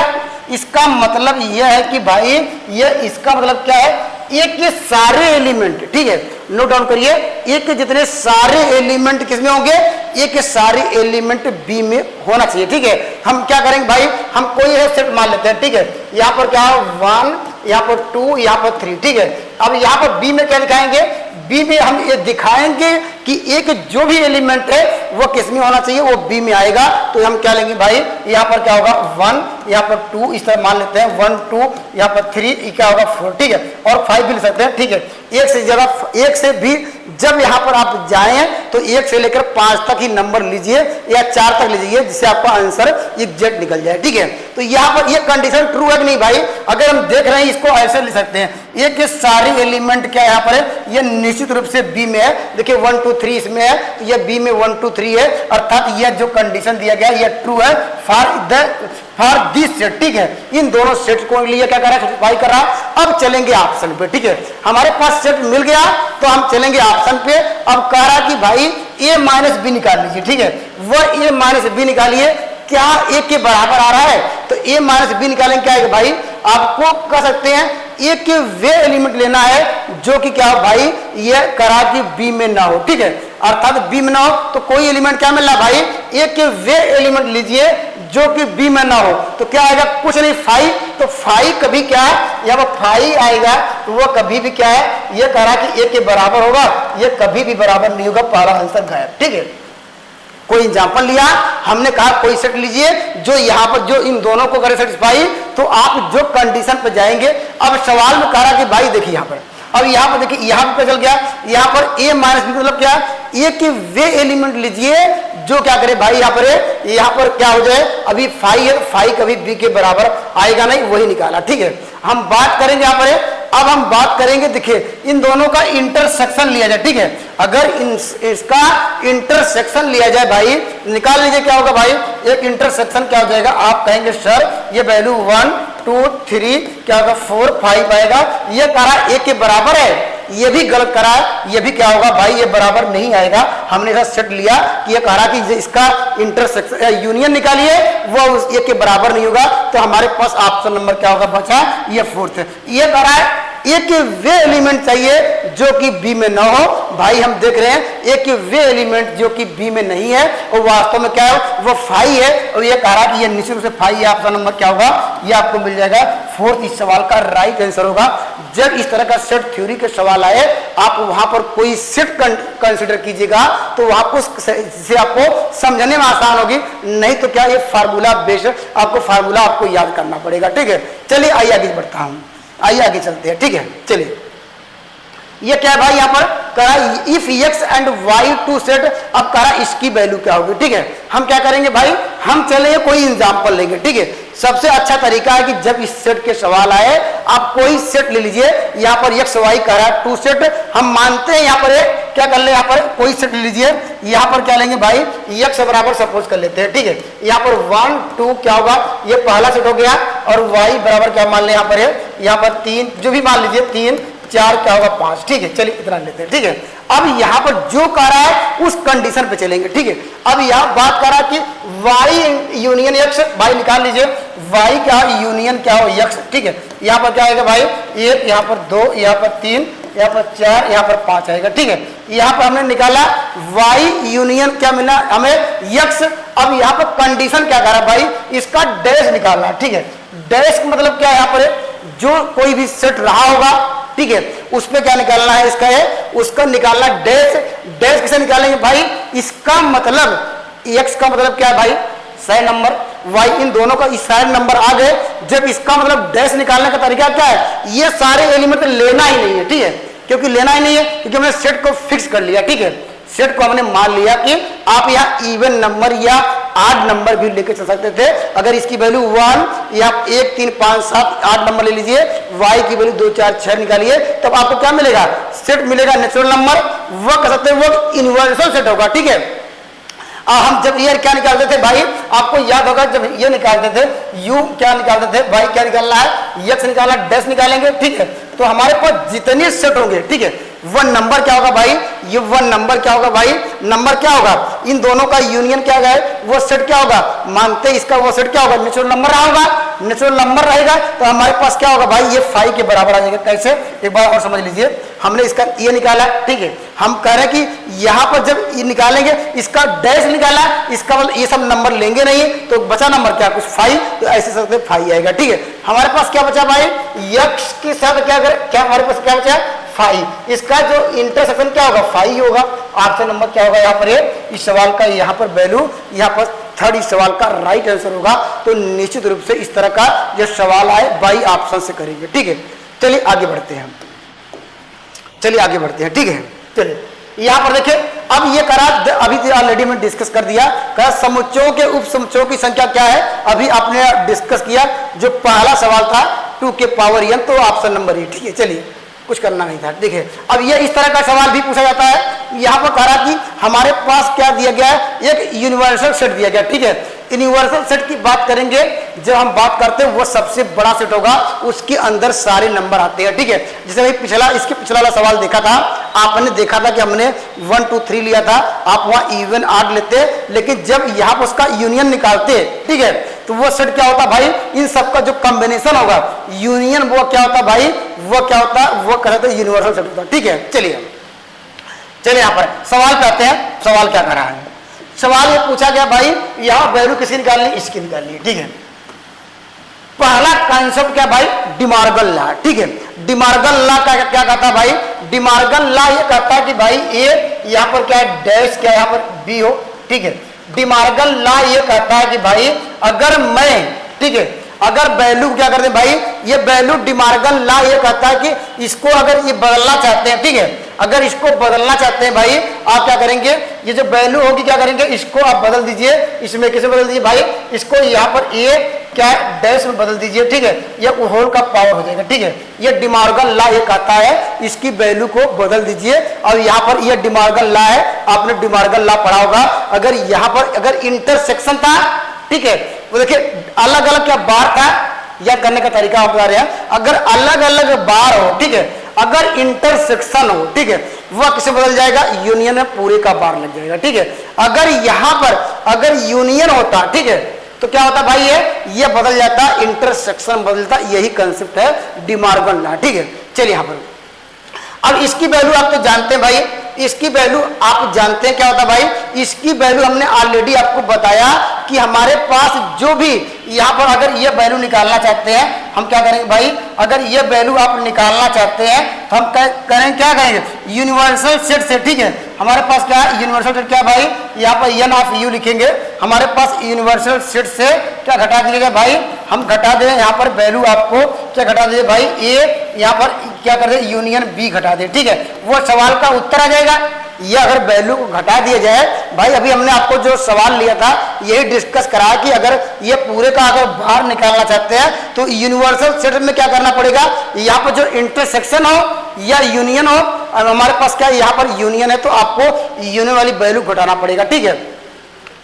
इसका मतलब यह है कि भाई ये इसका मतलब क्या है, ए के सारे एलिमेंट, ठीक है, नोट डाउन करिए, ए के जितने सारे एलिमेंट किसमें होंगे, ए के सारे एलिमेंट बी में होना चाहिए, ठीक है। हम क्या करेंगे भाई, हम कोई है सेट मान लेते हैं, ठीक है। यहाँ पर क्या है 1, यहाँ पर 2, यहाँ पर 3, ठीक है। अब यहाँ पर बी में क्या दिखाएंगे, बी में हम ये दिखाएंगे कि एक जो भी एलिमेंट है वो किस में होना चाहिए, वो बी में आएगा। तो हम क्या लेंगे भाई, यहाँ पर क्या होगा 1, यहाँ पर 2, इस तरह मान लेते हैं 1 2, यहाँ पर 3, क्या होगा 4, ठीक है, और 5 भी ले सकते हैं, ठीक है। एक से जगह एक से भी जब यहाँ पर आप जाएं तो 1 से लेकर 5 तक ही नंबर लीजिए या 4 तक लीजिए, जिससे आपका आंसर एग्जैक्ट निकल जाए, ठीक है। तो यहाँ पर ये कंडीशन ट्रू है कि नहीं भाई, अगर हम देख रहे हैं इसको ऐसे लिख सकते हैं, ए के सारे एलिमेंट क्या यहाँ पर है, ये निश्चित रूप से बी में है। देखिए 1 2 3 इसमें है, तो ये बी में 1 2 3 है, अर्थात यह जो कंडीशन दिया गया ये ट्रू है फॉर दिस सेट, ठीक है। इन दोनों सेट को लिए क्या कर रहा है, सेटिस्फाई कर रहा है। अब चलेंगे ऑप्शन पे, ठीक है, हमारे पास सेट मिल गया तो हम चलेंगे ऑप्शन पे। अब कह रहा कि भाई ए माइनस बी निकाल लीजिए, ठीक है, वह ए माइनस बी निकालिए, क्या ए के बराबर आ रहा है, तो ए माइनस बी निकालेंगे, क्या है भाई, आपको कह सकते हैं ए के वे एलिमेंट लेना है जो कि क्या हो भाई, ये करा कि बी में ना हो, ठीक है, अर्थात बी में ना हो तो कोई एलिमेंट क्या मिल रहा भाई, ए के वे एलिमेंट लीजिए जो कि बी में ना हो, तो क्या आएगा, कुछ नहीं 5, तो 5 कभी क्या है, या वो 5 आएगा तो वो कभी भी क्या है, ये कह रहा कि ए के बराबर होगा, ये कभी भी बराबर नहीं होगा, पहला आंसर गायब, ठीक है। कोई एग्जाम्पल लिया, हमने कहा कोई सेट लीजिए जो यहाँ पर जो इन दोनों को करे सेटिस्फाई, तो आप जो कंडीशन पे जाएंगे। अब सवाल में कह रहा कि भाई देखिए यहाँ पर, अब यहाँ पर देखिए यहाँ पर चल गया, यहाँ पर ए माइनस बी मतलब क्या, ए के वे एलिमेंट लीजिए जो क्या करे भाई, यहाँ पर क्या हो जाए, अभी 5 है, 5 कभी बी के बराबर आएगा नहीं, वही निकाला, ठीक है। हम बात करेंगे यहाँ पर, अब हम बात करेंगे, देखिए इन दोनों का इंटरसेक्शन लिया जाए, ठीक है, अगर इसका इंटरसेक्शन लिया जाए भाई, निकाल लीजिए क्या होगा भाई, एक इंटरसेक्शन क्या हो जाएगा, आप कहेंगे सर ये वैल्यू 1 2 3 क्या होगा 4 5 आएगा, ये करा ए के बराबर है, ये भी गलत करा है, ये भी क्या होगा भाई, ये बराबर नहीं आएगा। हमने ऐसा सेट लिया कि ये कहा कि इसका इंटरसेक्शन यूनियन निकालिए, वो उस ए के बराबर नहीं होगा, तो हमारे पास ऑप्शन नंबर क्या होगा बचा, ये 4th है। ये करा है ए के वे एलिमेंट चाहिए जो कि बी में ना हो, भाई हम देख रहे हैं ए के वे एलिमेंट जो कि बी में नहीं है, और वास्तव में क्या है, वो 5 है, और ये कह रहा कि ये निश्चित रूप से 5 है, ऑप्शन नंबर क्या होगा, ये आपको मिल जाएगा 4th इस सवाल का राइट आंसर होगा। जब इस तरह का सेट थ्योरी के सवाल आए, आप वहां पर कोई सेट कंसिडर कीजिएगा, तो आपको से आपको समझने में आसान होगी, नहीं तो क्या ये फार्मूला बेस्ड आपको फार्मूला आपको याद करना पड़ेगा, ठीक है। चलिए आइए आगे बढ़ता हूं, आइए आगे चलते हैं, ठीक है। चलिए ये क्या है भाई, यहाँ पर करा if x and y two set, अब करा इसकी वैल्यू क्या होगी, ठीक है। हम क्या करेंगे भाई, हम चलेंगे कोई एग्जांपल लेंगे, ठीक है। सबसे अच्छा तरीका है कि जब इस सेट के सवाल आए, आप कोई सेट ले लीजिए, यहाँ पर x y करा टू सेट, हम मानते हैं यहाँ पर क्या कर ले, यहाँ पर कोई सेट ले लीजिए, यहाँ पर क्या लेंगे भाई, x बराबर सपोज कर लेते हैं, ठीक है। यहाँ पर 1 2 क्या होगा, ये पहला सेट हो गया, और y बराबर क्या मान ले, यहाँ पर है, यहाँ पर 3 जो भी मान लीजिए, 3 4 क्या होगा 5, ठीक है। चलिए इतना लेते हैं, ठीक है। अब यहाँ पर जो कह रहा है उस कंडीशन पे चलेंगे, ठीक है। अब यहाँ बात कर रहा है कि y यूनियन x, भाई निकाल लीजिए y क्या यूनियन क्या हो x, ठीक है। यहाँ पर क्या आएगा भाई 1, यहाँ पर 2, यहाँ पर 3, यहाँ पर 4, यहाँ पर 5 आएगा, ठीक है। यहाँ पर हमने निकाला y यूनियन क्या मिला हमें x। अब यहाँ पर कंडीशन क्या कर रहा है भाई, इसका डैश निकालना, ठीक है। डैश का मतलब क्या है, यहाँ पर जो कोई भी सेट रहा होगा, ठीक है, उस पे क्या निकालना है, इसका है उसका निकालना डैश। डैश किसे निकालेंगे भाई, इसका मतलब x का मतलब क्या है भाई, साइन नंबर, y इन दोनों का इस साइन नंबर आ गए। जब इसका मतलब डैश निकालने का तरीका क्या है, ये सारे एलिमेंट लेना ही नहीं है, ठीक है, क्योंकि लेना ही नहीं है, क्योंकि हमने सेट को फिक्स कर लिया, ठीक है। सेट को हमने मान लिया कि आप यहाँ इवन नंबर या आड नंबर भी लेके चल सकते थे। अगर इसकी वैल्यू 1 या 1 3 5 7 8 नंबर ले लीजिए, y की वैल्यू 2 4 6 निकालिए, तब आपको क्या मिलेगा, सेट मिलेगा नेचुरल नंबर, वो कह सकते हैं वो यूनिवर्सल सेट होगा, ठीक है। हम जब ये क्या निकालते थे भाई, आपको याद होगा जब ये निकालते थे u क्या निकालते थे भाई, क्या निकालना है, x निकालना, डैश निकालेंगे, ठीक है। तो हमारे पास जितने सेट होंगे, ठीक है, वन नंबर क्या होगा भाई, ये वन नंबर क्या होगा भाई, नंबर क्या होगा, इन दोनों का यूनियन क्या है, वो सेट क्या होगा, मानते इसका वो सेट क्या होगा, नेचुरल नंबर रहा होगा। नेचुरल नंबर रहेगा तो हमारे पास क्या होगा भाई, ये 5 के बराबर आ जाएगा। कैसे, एक बार और समझ लीजिए। हमने इसका ये निकाला, ठीक है, हम कह रहे हैं कि यहाँ पर जब ये निकालेंगे, इसका डैश निकाला, इसका मतलब ये सब नंबर लेंगे नहीं, तो बचा नंबर क्या, कुछ 5, तो ऐसे सकते 5 आएगा। ठीक है, हमारे पास क्या बचा भाई, यक्ष के साथ क्या हमारे पास क्या बचा, 5। इसका जो इंटरसेक्शन क्या होगा, 5 होगा। ऑप्शन नंबर क्या होगा यहाँ पर, इस सवाल का यहाँ पर वैल्यू, यहाँ पर थर्ड इस सवाल का राइट आंसर होगा। तो निश्चित रूप से इस तरह का जो सवाल आए बाई ऑप्शन से करेंगे। ठीक है, चलिए आगे बढ़ते हैं, चलिए आगे बढ़ते हैं। ठीक है, चलिए यहाँ पर देखिए, अब ये करा, अभी ऑलरेडी में डिस्कस कर दिया, कहा समुच्चयों के उप समुच्चयों की संख्या क्या है, अभी आपने डिस्कस किया। जो पहला सवाल था 2 के पावर n, तो ऑप्शन नंबर ए। ठीक है, चलिए कुछ करना नहीं था। देखिए अब ये इस तरह का सवाल भी पूछा जाता है। यहाँ पर कह रहा कि हमारे पास क्या दिया गया है, एक यूनिवर्सल सेट दिया गया। ठीक है, यूनिवर्सल सेट की बात करेंगे, जब हम बात करते हैं वो सबसे बड़ा सेट होगा, उसके अंदर सारे नंबर आते हैं। ठीक है, जैसे भाई इसके पिछला वाला सवाल देखा था, आपने देखा था कि हमने 1 2 3 लिया था, आप वहां इवन आड लेते, लेकिन जब यहाँ पर उसका यूनियन निकालते, ठीक है, तो वो सेट क्या होता भाई, इन सबका जो कॉम्बिनेशन होगा यूनियन, वो क्या होता भाई, वो क्या होता, वो कहते हैं यूनिवर्सल सेट होता। ठीक है, चलिए यहाँ पर सवाल पे आते हैं। सवाल क्या कर रहा है, सवाल ये पूछा गया भाई, यहां वैल्यू किसकी निकालनी, इसकी निकालनी है। ठीक है, पहला कॉन्सेप्ट क्या भाई, डिमॉर्गन लॉ। ठीक है, डिमॉर्गन लॉ क्या कहता है भाई, डिमॉर्गन लॉ ये कहता है कि भाई ए यहाँ पर क्या है, डैश क्या यहाँ पर बी हो। ठीक है, डिमॉर्गन लॉ ये कहता है कि भाई अगर मैं, ठीक है, अगर वैल्यू क्या करते हैं भाई, ये वैल्यू डिमॉर्गन लॉ ये कहता है कि इसको अगर ये बदलना चाहते हैं, ठीक है, अगर इसको बदलना चाहते हैं भाई, आप क्या करेंगे, ये जो वैल्यू होगी क्या करेंगे, इसको आप बदल दीजिए, इसमें किसे बदल दीजिए भाई, इसको यहाँ पर ए क्या डैश में बदल दीजिए। ठीक है, ये होल का पावर हो जाएगा। ठीक है, ये डिमॉर्गन लॉ ये कहता है इसकी वैल्यू को बदल दीजिए, और यहाँ पर ये डिमॉर्गन लॉ है, आपने डिमॉर्गन लॉ पढ़ा होगा। अगर यहाँ पर अगर इंटरसेक्शन था, ठीक है, वो देखिए अलग अलग क्या बार था, याद करने का तरीका आप बता रहे हैं, अगर अलग अलग बार हो, ठीक है, अगर इंटरसेक्शन हो, ठीक है, वह किसे बदल जाएगा, यूनियन में पूरे का बार लग जाएगा। ठीक है, अगर यहां पर अगर यूनियन होता, ठीक है, तो क्या होता भाई, ये बदल जाता, इंटरसेक्शन बदलता। यही कंसेप्ट है डिमॉर्गन लॉ। ठीक है, चलिए यहां पर अब इसकी वैल्यू आप तो जानते हैं भाई, इसकी वैल्यू आप जानते हैं क्या होता है भाई, इसकी वैल्यू हमने ऑलरेडी आपको बताया कि हमारे पास जो भी यहाँ पर अगर ये वैल्यू निकालना चाहते हैं, हम क्या करेंगे भाई, अगर ये वैल्यू आप निकालना चाहते हैं तो हम क्या करेंगे, यूनिवर्सल सेट से। ठीक है, हमारे पास क्या है, यूनिवर्सल सेट क्या भाई, यहाँ पर एन ऑफ यू लिखेंगे, हमारे पास यूनिवर्सल सेट से क्या घटा दीजिएगा भाई, हम घटा दें यहाँ पर वैल्यू आपको क्या घटा दीजिए भाई, ए यहाँ पर क्या कर दे, यूनियन बी घटा दे। ठीक है, वो सवाल का उत्तर आ जाएगा। ये अगर वैल्यू को घटा दिया जाए भाई, अभी हमने आपको जो सवाल लिया था यही डिस्कस करा कि अगर ये पूरे का अगर बाहर निकालना चाहते हैं तो यूनिवर्सल सेट में क्या करना पड़ेगा, यहाँ पर जो इंटरसेक्शन हो या यूनियन हो, हमारे पास क्या यहाँ पर यूनियन है, तो आपको यूनियन वाली वैल्यू घटाना पड़ेगा। ठीक है,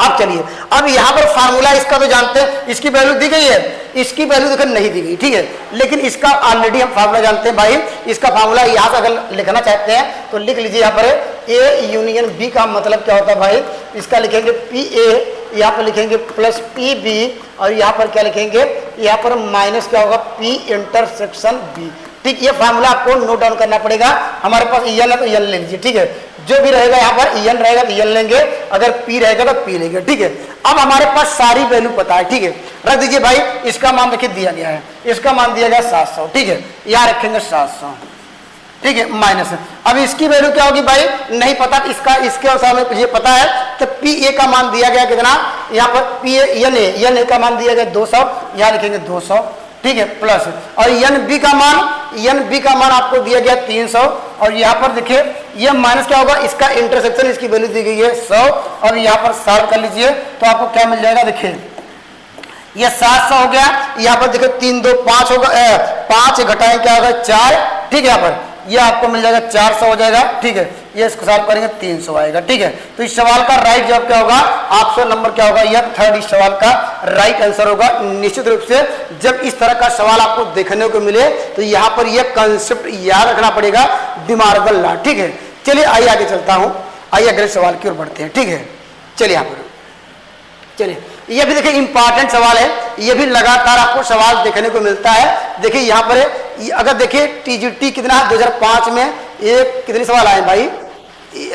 अब चलिए, अब यहाँ पर फार्मूला इसका तो जानते हैं, इसकी वैल्यू दी गई है, इसकी वैल्यू देखो नहीं दी गई। ठीक है, लेकिन इसका ऑलरेडी हम फार्मूला जानते हैं भाई, इसका फार्मूला यहाँ से अगर लिखना चाहते हैं तो लिख लीजिए। यहाँ पर ए यूनियन बी का मतलब क्या होता है भाई, इसका लिखेंगे पी ए, यहाँ पर लिखेंगे प्लस पी बी, और यहाँ पर क्या लिखेंगे, यहाँ पर माइनस क्या होगा, पी इंटरसेक्शन बी। ठीक, ये फार्मूला आपको नोट डाउन करना पड़ेगा। हमारे पास एन है तो एन ले लीजिए। ठीक है, जो भी रहेगा यहाँ पर एन रहेगा तो एन लेंगे, अगर पी रहेगा तो पी लेंगे। ठीक है, अब हमारे पास सारी वैल्यू पता है। ठीक है, रख दीजिए भाई, इसका मान देखिए दिया गया है, इसका मान दिया गया 700। ठीक है, यहाँ रखेंगे 700। ठीक है, माइनस, अब इसकी वैल्यू क्या होगी भाई, नहीं पता, इसका इसके अनुसार में मुझे पता है, तो पी ए का मान दिया गया कितना, यहाँ पर पी एन ए का मान दिया गया 200, यहाँ लिखेंगे 200। ठीक है, प्लस, और एन बी का मान आपको दिया गया 300, और यहाँ पर देखिए ये माइनस क्या होगा, इसका इंटरसेक्शन, इसकी वैल्यू दी गई है 100, और यहाँ पर सॉल्व कर लीजिए तो आपको क्या मिल जाएगा, देखिए ये 700 हो गया, यहाँ पर देखिए 3 2 5 होगा, 5 घटाएं क्या होगा 4। ठीक है, यहाँ पर ये आपको मिल जाएगा 400 हो जाएगा। ठीक है, ये इसको सॉल्व करेंगे 300 आएगा। ठीक है, तो इस सवाल का राइट जवाब क्या होगा, ऑप्शन नंबर क्या होगा, यह थर्ड इस सवाल का राइट आंसर होगा। निश्चित रूप से जब इस तरह का सवाल आपको देखने को मिले तो यहाँ पर यह कंसेप्ट याद रखना पड़ेगा, डिमॉर्गन लॉ। ठीक है, चलिए आइए आगे चलता हूँ, आइए अगले सवाल की ओर बढ़ते हैं। ठीक है, चलिए यहाँ पर चलिए ये भी देखिए इंपॉर्टेंट सवाल है, ये भी लगातार आपको सवाल देखने को मिलता है। देखिए यहाँ पर अगर देखिए टीजीटी कितना है 2005 में एक कितने सवाल आए भाई,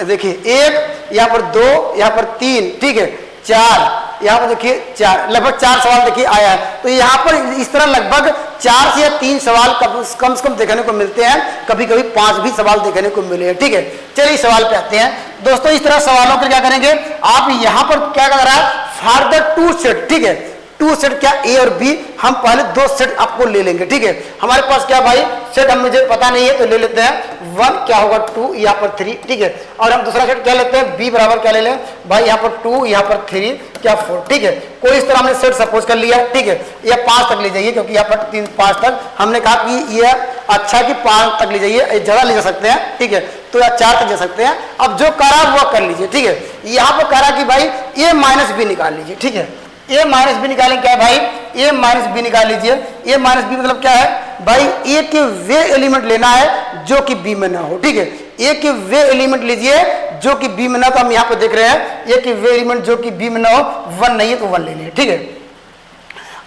देखिए एक, यहाँ पर 2, यहाँ पर 3, ठीक है 4, यहाँ पर देखिए 4, लगभग 4 सवाल देखिए आया है। तो यहाँ पर इस तरह लगभग 4 से 3 सवाल कम से कम देखने को मिलते हैं, कभी कभी 5 भी सवाल देखने को मिले हैं, ठीक है। चलिए सवाल पे आते हैं दोस्तों। इस तरह सवालों पर क्या करेंगे आप, यहाँ पर क्या कर रहा है फॉर द 2 सेट, ठीक है 2 सेट क्या ए और बी, हम पहले 2 सेट आपको ले लेंगे, ठीक है। हमारे पास क्या भाई सेट हम मुझे पता नहीं है तो ले लेते हैं 1 क्या होगा 2, यहाँ पर 3, ठीक है। और हम दूसरा सेट क्या लेते हैं बी बराबर क्या ले लें भाई, यहाँ पर 2, यहाँ पर 3 क्या 4, ठीक है। कोई इस तरह हमने सेट सपोज कर लिया, ठीक है। ये 5 तक ले जाइए क्योंकि यहाँ पर 3 5 तक हमने कहा कि ये अच्छा कि 5 तक ले जाइए, ज्यादा ले जा सकते हैं, ठीक है। तो या 4 तक जा सकते हैं। अब जो करा वो कर लीजिए, ठीक है। यहाँ पर करा कि भाई ए माइनस बी निकाल लीजिए, ठीक है। ए माइनस बी निकालें क्या है भाई, ए माइनस बी निकाल लीजिए। ए माइनस बी मतलब क्या है भाई, ए के वे एलिमेंट लेना है जो कि बी में ना हो, ठीक है। ए के वे एलिमेंट लीजिए जो कि बी में ना, तो हम यहाँ पे देख रहे हैं ए के वे एलिमेंट जो कि बी में ना हो 1 नहीं है तो 1 ले लिए, ठीक है।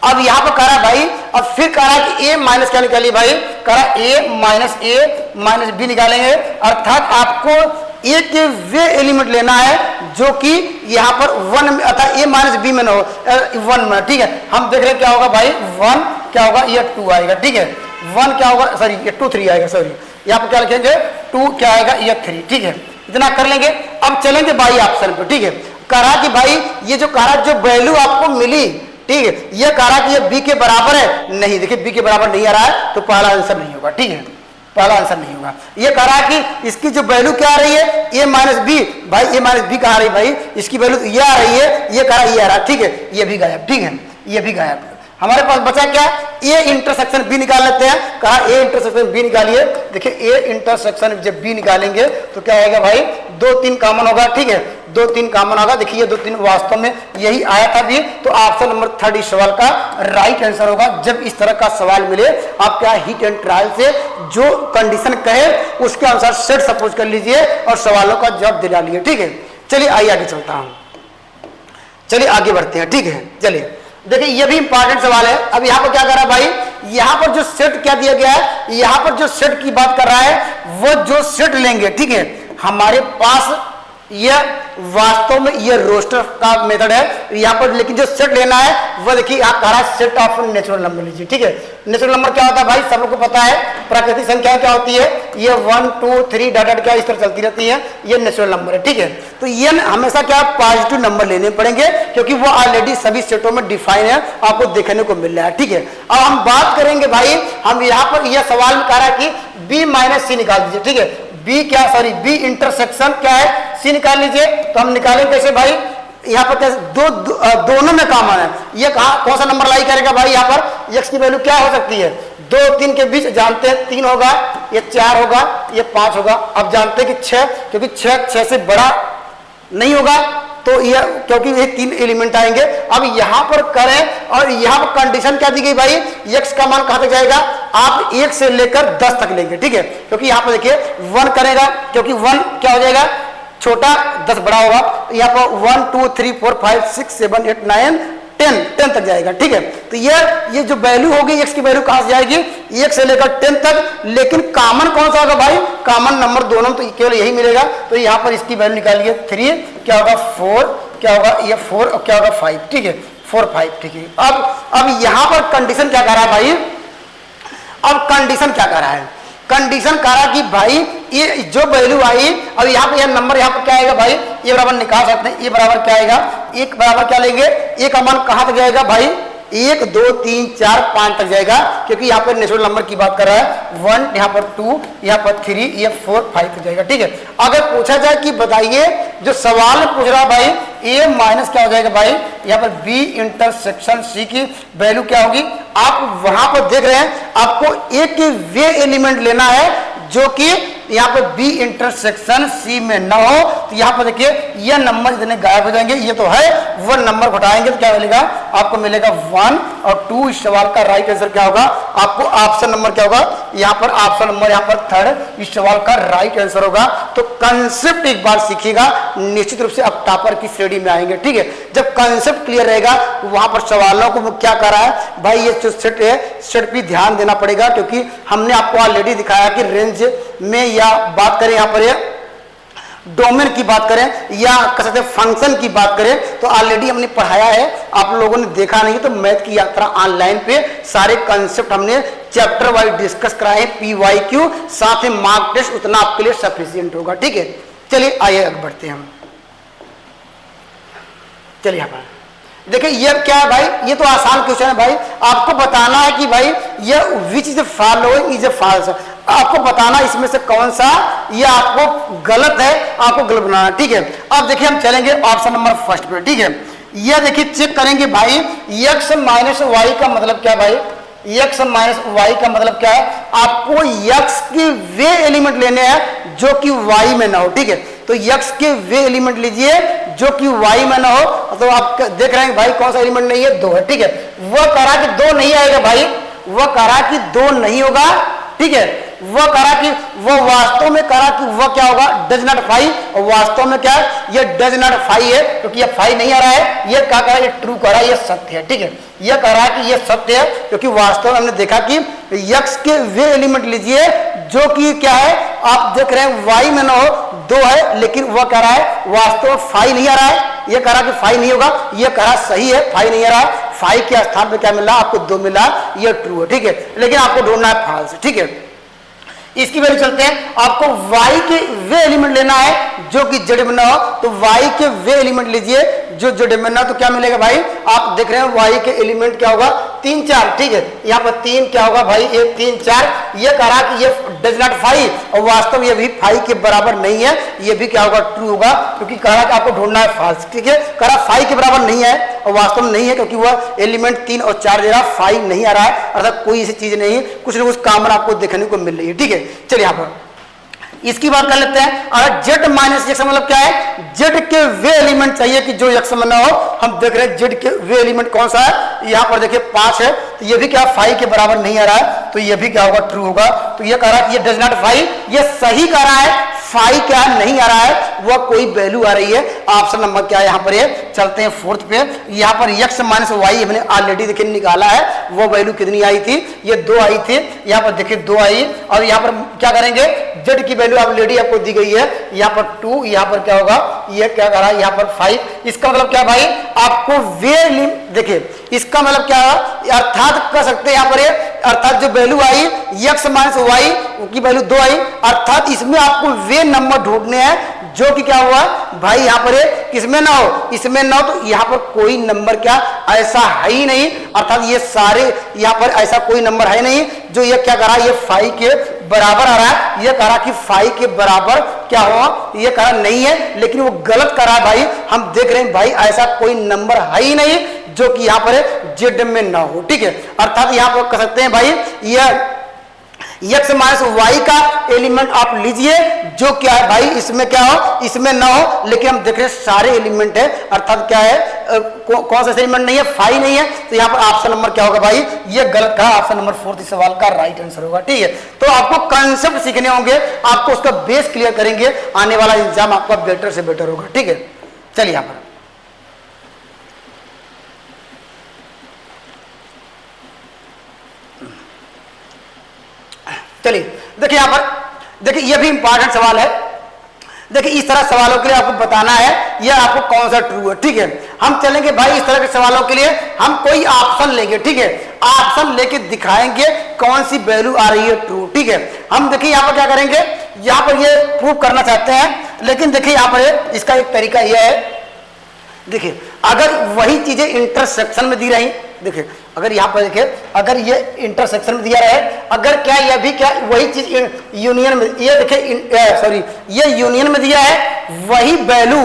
अब यहाँ पर कह रहा भाई, अब फिर कह रहा कि ए माइनस क्या निकालिए भाई, कह रहा ए माइनस बी निकालेंगे, अर्थात आपको ए के वे एलिमेंट लेना है जो कि यहाँ पर 1 में अर्थात ए माइनस बी में ना हो 1 में, ठीक है। हम देख रहे हैं क्या होगा भाई 1 क्या होगा ये 2 आएगा, ठीक है। 1 क्या होगा सॉरी ये 2 3 आएगा, सॉरी यहाँ पर क्या लिखेंगे 2 क्या आएगा ये 3, ठीक है। इतना कर लेंगे। अब चलेंगे बाई ऑप्शन पे, ठीक है। कहा कि भाई ये जो कहा जो वैल्यू आपको मिली, ठीक है, ये कहा कि ये बी के बराबर है, नहीं देखिए बी के बराबर नहीं आ रहा है तो पहला आंसर नहीं होगा, ठीक है, पहला आंसर नहीं होगा। ये कह रहा है कि इसकी जो वैल्यू क्या आ रही है ए माइनस बी, भाई ए माइनस बी कहा रही भाई, इसकी वैल्यू ये आ रही है, ये कह रहा है ये आ रहा है, ठीक है। ये भी गायब, ठीक है, ये भी गायब। हमारे पास बचा क्या, ए इंटरसेक्शन बी निकाल लेते हैं। कहा ए इंटरसेक्शन बी निकालिए। देखिए ए इंटरसेक्शन जब बी निकालेंगे तो क्या आएगा भाई 2 3 कॉमन होगा, ठीक है, 2 3 कॉमन होगा। देखिए 2 3 वास्तव में यही आया था भी, तो ऑप्शन नंबर 3 इस सवाल का राइट आंसर होगा। जब इस तरह का सवाल मिले आप क्या हिट एंड ट्रायल से जो कंडीशन कहे उसके अनुसार सेट सपोज कर लीजिए और सवालों का जवाब दिला लिए, ठीक है। चलिए आइए आगे चलता हूं, चलिए आगे बढ़ते हैं, ठीक है। चलिए देखिए ये भी इंपॉर्टेंट सवाल है। अब यहाँ पर क्या कर रहा है भाई, यहाँ पर जो सेट क्या दिया गया है, यहाँ पर जो सेट की बात कर रहा है वो जो सेट लेंगे, ठीक है। हमारे पास ये वास्तव में ये रोस्टर का मेथड है यहाँ पर, लेकिन जो सेट लेना है वो देखिए यहाँ कह रहा है सेट ऑफ नेचुरल नंबर लीजिए, ठीक है। नेचुरल नंबर क्या होता है भाई सब लोग को पता है, प्राकृतिक संख्या क्या होती है, ये 1 2 3 डाटा क्या इस तरह चलती रहती है, ये नेचुरल नंबर है, ठीक है। तो ये हमेशा क्या पॉजिटिव नंबर लेने पड़ेंगे क्योंकि वो ऑलरेडी सभी सेटों में डिफाइन है, आपको देखने को मिल रहा है, ठीक है। अब हम बात करेंगे भाई, हम यहाँ पर यह सवाल में कह रहा है कि बी माइनस सी निकाल दीजिए, ठीक है। बी क्या सॉरी बी इंटरसेक्शन क्या है सी निकाल लीजिए। तो हम निकालेंगे कैसे भाई, यहाँ पर कैसे दोनों में कॉमन है, ये कौन सा नंबर लाई करेगा भाई, यहाँ पर x की वैल्यू क्या हो सकती है 2 3 के बीच जानते हैं 3 होगा, ये 4 होगा, ये 5 होगा। अब जानते हैं कि 6 क्योंकि 6 से बड़ा नहीं होगा तो ये क्योंकि ये 3 एलिमेंट आएंगे। अब यहां पर करें और यहां पर कंडीशन क्या दी गई भाई, x का मान कहां तक जाएगा, आप 1 से लेकर 10 तक लेंगे, ठीक है। क्योंकि यहां पर देखिए 1 करेगा क्योंकि 1 क्या हो जाएगा छोटा 10 बड़ा होगा, यहाँ पर 1 2 3 4 5 6 7 8 9 10 तक जाएगा, ठीक है। तो ये जो वैल्यू होगी x की वैल्यू कहां से जाएगी 1 से लेकर 10 तक, लेकिन कॉमन कौन सा होगा भाई, कॉमन नंबर दोनों में तो केवल यही मिलेगा। तो यहाँ पर इसकी वैल्यू निकालिए 3 क्या होगा 4 क्या होगा ये 4 और क्या होगा 5, ठीक है 4 5, ठीक है। अब यहाँ पर कंडीशन क्या कर रहा है भाई, अब कंडीशन क्या कर रहा है, कंडीशन कह रहा कि भाई ये जो वैल्यू आई, अब यहाँ पे यह नंबर यहाँ पर क्या आएगा भाई, ये बराबर निकाल सकते हैं, ये बराबर क्या आएगा, एक बराबर क्या लेंगे, एक का मान कहां तक जाएगा भाई 1 2 3 4 5 तक जाएगा क्योंकि यहाँ पर नेचुरल नंबर की बात कर रहा है। 1 यहाँ पर 2 यहाँ पर 3 ये 4 5 तक जाएगा, ठीक है। अगर पूछा जाए कि बताइए जो सवाल में पूछ रहा भाई a माइनस क्या हो जाएगा भाई, यहाँ पर b इंटरसेक्शन c की वैल्यू क्या होगी, आप वहां पर देख रहे हैं आपको a के वे एलिमेंट लेना है जो कि यहाँ पर b इंटरसेक्शन c में न हो। तो यहाँ पर देखिए यह नंबर जितने गायब हो जाएंगे, ये तो है 1 नंबर घटाएंगे तो क्या मिलेगा आपको, मिलेगा 1 और 2 इस सवाल का राइट आंसर क्या होगा? आपको ऑप्शन नंबर क्या होगा? यहाँ पर ऑप्शन नंबर यहाँ पर 3 इस सवाल का राइट आंसर होगा। तो कंसेप्ट एक बार सीखिएगा, निश्चित रूप से आप टॉपर की श्रेणी में आएंगे। ठीक है, जब कंसेप्ट क्लियर रहेगा वहां पर सवालों को क्या कर रहा है भाई, ये जो सेट है सेट पे ध्यान देना पड़ेगा, क्योंकि हमने आपको ऑलरेडी दिखाया कि रेंज में या बात करें यहाँ पर डोमेन की बात करें या कह सकते फंक्शन की बात करें तो ऑलरेडी हमने पढ़ाया है, आप लोगों ने देखा नहीं तो मैथ की यात्रा ऑनलाइन पे सारे कंसेप्ट हमने चैप्टर वाइज डिस्कस कराए हैं, PYQ साथ में मार्क टेस्ट, उतना आपके लिए सफिशिएंट होगा। ठीक है, चलिए आइए आगे बढ़ते हैं हम। चलिए यहाँ पर देखिए ये क्या है भाई, ये तो आसान क्वेश्चन है भाई, आपको बताना है कि भाई ये which is following is a false, आपको बताना इसमें से कौन सा ये आपको गलत है, आपको गलत बनाना। ठीक है, अब देखिए हम चलेंगे ऑप्शन नंबर फर्स्ट पे। ठीक है, ये देखिए चेक करेंगे भाई, x माइनस वाई का मतलब क्या भाई, x माइनस वाई का मतलब क्या है, आपको x के वे एलिमेंट लेने हैं जो कि y में ना हो। ठीक है, तो x के वे एलिमेंट लीजिए जो कि y में ना हो। तो आप देख रहे हैं भाई कौन सा एलिमेंट नहीं है, 2 है। ठीक है, वह करा कि 2 नहीं आएगा भाई, वह करा कि 2 नहीं होगा। ठीक है, वह करा कि वो वास्तव में करा कि वह क्या होगा, डज नॉट फाइव, और वास्तव में क्या है, ये डज नॉट फाइव है क्योंकि ये 5 नहीं आ रहा है, ये क्या करा, ये ट्रू करा, ये सत्य है। ठीक है, यह कह रहा है कि ये सत्य है क्योंकि वास्तव में हमने देखा कि x के वे एलिमेंट लीजिए जो कि क्या है, आप देख रहे हैं y में ना हो, 2 है, लेकिन वह कह रहा है वास्तव में 5 नहीं आ रहा है, ये कह रहा कि 5 नहीं होगा, ये कह रहा सही है 5 नहीं आ रहा है, 5 के स्थान पे क्या मिला आपको 2 मिला, ये ट्रू है। ठीक है, लेकिन आपको ढूंढना है फॉल्स। ठीक है, इसकी वैल्यू चलते हैं, आपको y के वे एलिमेंट लेना है जो कि z में ना हो, तो y के वे एलिमेंट लीजिए जो z में ना, तो क्या मिलेगा भाई, आप देख रहे हैं y के एलिमेंट क्या होगा, 3 4। ठीक है, यहाँ पर 3 क्या होगा भाई, 1 3 4, ये कह रहा कि ये डज नॉट 5 और वास्तव ये भी 5 के बराबर नहीं है, ये भी क्या होगा, ट्रू होगा, क्योंकि कह रहा कि आपको ढूंढना है फॉल्स। ठीक है, कह रहा 5 के बराबर नहीं है और वास्तव में नहीं है क्योंकि वह एलिमेंट 3 और 4 दे रहा, 5 नहीं आ रहा है, अर्थात कोई ऐसी चीज नहीं है, कुछ ना कुछ कॉमन आपको देखने को मिल रही है। ठीक है, चलिए यहाँ पर इसकी बात कर लेते हैं। अगर z माइनस x मतलब क्या है, z के वे एलिमेंट चाहिए कि जो x में ना हो, हम देख रहे हैं z के वे एलिमेंट कौन सा है, यहाँ पर देखिए 5 है, तो ये भी क्या 5 के बराबर नहीं आ रहा है, तो ये भी क्या होगा, ट्रू होगा। तो ये कह रहा है कि ये डज नॉट 5, ये सही कह रहा है, 5 क्या नहीं आ रहा है, वह कोई वैल्यू आ रही है। ऑप्शन नंबर क्या है यहाँ पर, ये चलते हैं फोर्थ पे। यहाँ पर x माइनस वाई हमने ऑलरेडी देखिए निकाला है, वो वैल्यू कितनी आई थी, ये 2 आई थी, यहाँ पर देखिए 2 आई, और यहाँ पर क्या करेंगे, z की वैल्यू ऑलरेडी आपको दी गई है, यहाँ पर 2, यहाँ पर क्या होगा, ये क्या कर रहा है, यहाँ पर 5। इसका मतलब क्या भाई, आपको वे देखिए इसका मतलब क्या है, अर्थात कर सकते हैं यहाँ पर, अर्थात जो वैल्यू आई x माइनस वाई की वैल्यू 2 आई, अर्थात इसमें आपको वे नंबर ढूंढने हैं जो कि क्या हुआ भाई, यहाँ पर किसमें ना हो, इसमें ना हो, तो यहाँ पर कोई नंबर क्या ऐसा है ही नहीं, अर्थात ये सारे यहाँ पर ऐसा कोई नंबर है नहीं जो ये क्या कर रहा है, ये 5 के बराबर आ रहा है, ये कह रहा कि 5 के बराबर क्या हुआ, ये कह रहा नहीं है, लेकिन वो गलत कर रहा है भाई। हम देख रहे हैं भाई ऐसा कोई नंबर है ही नहीं जो कि यहाँ पर z में ना हो। ठीक है, अर्थात यहाँ पर कह सकते हैं भाई यह x माइनस वाई का एलिमेंट आप लीजिए जो क्या है भाई, इसमें क्या हो, इसमें ना हो, लेकिन हम देख रहे हैं सारे एलिमेंट है, अर्थात क्या है, कौन सा एलिमेंट नहीं है, 5 नहीं है, तो यहाँ पर ऑप्शन नंबर क्या होगा भाई, ये गलत कहा, ऑप्शन नंबर 4 इस सवाल का राइट आंसर होगा। ठीक है, तो आपको कंसेप्ट सीखने होंगे, आपको उसका बेस क्लियर करेंगे, आने वाला एग्जाम आपका बेटर से बेटर होगा। ठीक है, चलिए यहाँ पर चलिए देखिए, यहाँ पर देखिए ये भी इंपॉर्टेंट सवाल है। देखिए इस तरह सवालों के लिए आपको बताना है यह आपको कौन सा ट्रू है। ठीक है, हम चलेंगे भाई इस तरह के सवालों के लिए, हम कोई ऑप्शन लेंगे। ठीक है, ऑप्शन लेके दिखाएंगे कौन सी वैल्यू आ रही है ट्रू। ठीक है, हम देखिए यहाँ पर क्या करेंगे, यहाँ पर ये प्रूव करना चाहते हैं, लेकिन देखिए यहाँ पर इसका एक तरीका यह है, देखिए अगर वही चीजें इंटरसेक्शन में दी रही, देखिए अगर यहाँ पर देखिए अगर ये इंटरसेक्शन में दिया रहे, अगर क्या यह भी क्या वही चीज यूनियन में, ये देखिए सॉरी ये यूनियन में दिया है, वही वैल्यू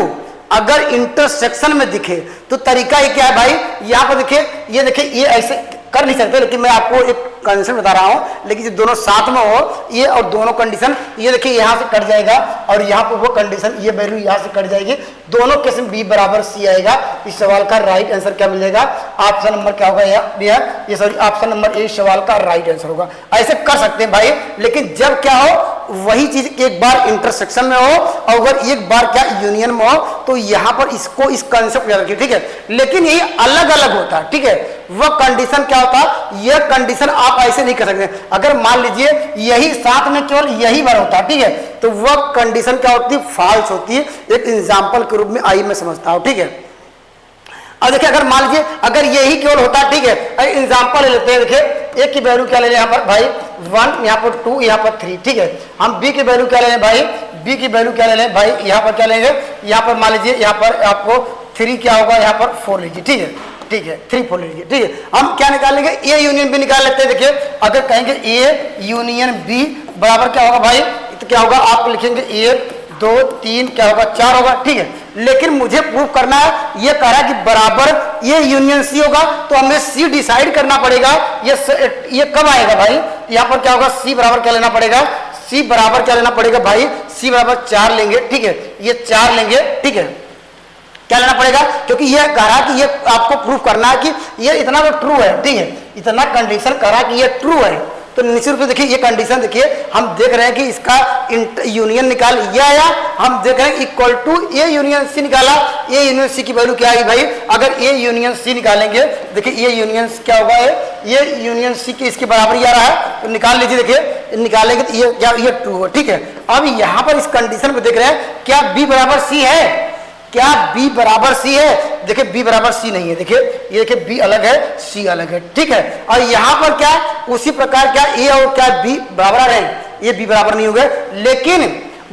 अगर इंटरसेक्शन में दिखे तो तरीका ही क्या है भाई, यहाँ पर देखिए ये देखिए ये ऐसे कर नहीं सकते, लेकिन मैं आपको एक कंडीशन बता रहा हूं, लेकिन दोनों साथ में हो ये और दोनों कंडीशन, ये देखिए यहां से कट जाएगा और यहां पर वो कंडीशन, ये वैल्यू यहां से कट जाएगी, दोनों केस में बी बराबर सी आएगा। इस सवाल का राइट आंसर क्या मिलेगा? ऑप्शन नंबर क्या होगा? ये सॉरी ऑप्शन नंबर ए सवाल का राइट आंसर होगा। ऐसे कर सकते हैं भाई, लेकिन जब क्या हो वही चीज एक बार इंटरसेक्शन में हो और अगर एक बार क्या यूनियन में हो, तो यहां पर इसको इस कंसेप्ट याद रखिए, ठीक है। लेकिन यही अलग अलग होता है, ठीक है। वह कंडीशन क्या होता है, यह कंडीशन आप ऐसे नहीं कर सकते। अगर मान लीजिए यही साथ में केवल यही बार होता है, ठीक है, तो वह कंडीशन क्या होती है? फॉल्स होती है। एक एग्जांपल के रूप में आइए मैं समझता हूं, ठीक है। अब देखिए अगर मान लीजिए अगर यही केवल होता है, ठीक है, एग्जांपल ले लेते हैं। देखिए ए की वैल्यू क्या ले रहे हैं यहाँ पर भाई 1, यहाँ पर 2, यहाँ पर 3, ठीक है। हम बी की वैल्यू क्या ले रहे हैं भाई? बी की वैल्यू क्या ले रहे हैं भाई? यहाँ पर क्या लेंगे? यहाँ पर मान लीजिए यहाँ पर आपको 3 क्या होगा? यहाँ पर 4 लीजिए, ठीक है, ठीक है, 3 4 लीजिए, ठीक है। हम क्या निकालेंगे? ए यूनियन बी निकाल लेते हैं। देखिए अगर कहेंगे ए यूनियन बी बराबर क्या होगा भाई? तो क्या होगा? आप लिखेंगे 1 2 3 क्या होगा? 4 होगा, ठीक है। लेकिन मुझे प्रूव करना है, ये कह रहा है कि बराबर ये यूनियन सी होगा, तो हमें सी डिसाइड करना पड़ेगा। ये कब आएगा भाई? यहाँ पर क्या होगा? सी बराबर क्या लेना पड़ेगा? सी बराबर क्या लेना पड़ेगा भाई? सी बराबर 4 लेंगे, ठीक है, ये 4 लेंगे, ठीक है। क्या लेना पड़ेगा? क्योंकि ये कह रहा है कि ये आपको प्रूफ करना है कि ये इतना तो ट्रू है, ठीक है, इतना कंडीशन कह रहा है कि ये ट्रू है। तो निश्चित रूप से देखिए ये कंडीशन, देखिए हम देख रहे हैं कि इसका यूनियन निकाल ये आया, हम देख रहे हैं equal to A union C निकाला। ए यूनियन सी की वैल्यू क्या आएगी भाई? अगर ए यूनियन सी निकालेंगे, देखिए ए यूनियन क्या होगा? ये यूनियन सी के इसके बराबर ही आ रहा है, तो निकाल लीजिए। देखिए निकालेंगे तो ये क्या? ये ट्रू है, ठीक है। अब यहाँ पर इस कंडीशन में देख रहे हैं क्या बी बराबर सी है? क्या बी बराबर सी है? देखिए बी बराबर सी नहीं है, देखिए ये देखिए बी अलग है, सी अलग है, ठीक है। और यहां पर क्या उसी प्रकार क्या ए और क्या बी बराबर आ रहे हैं? ये बी बराबर नहीं हो गए। लेकिन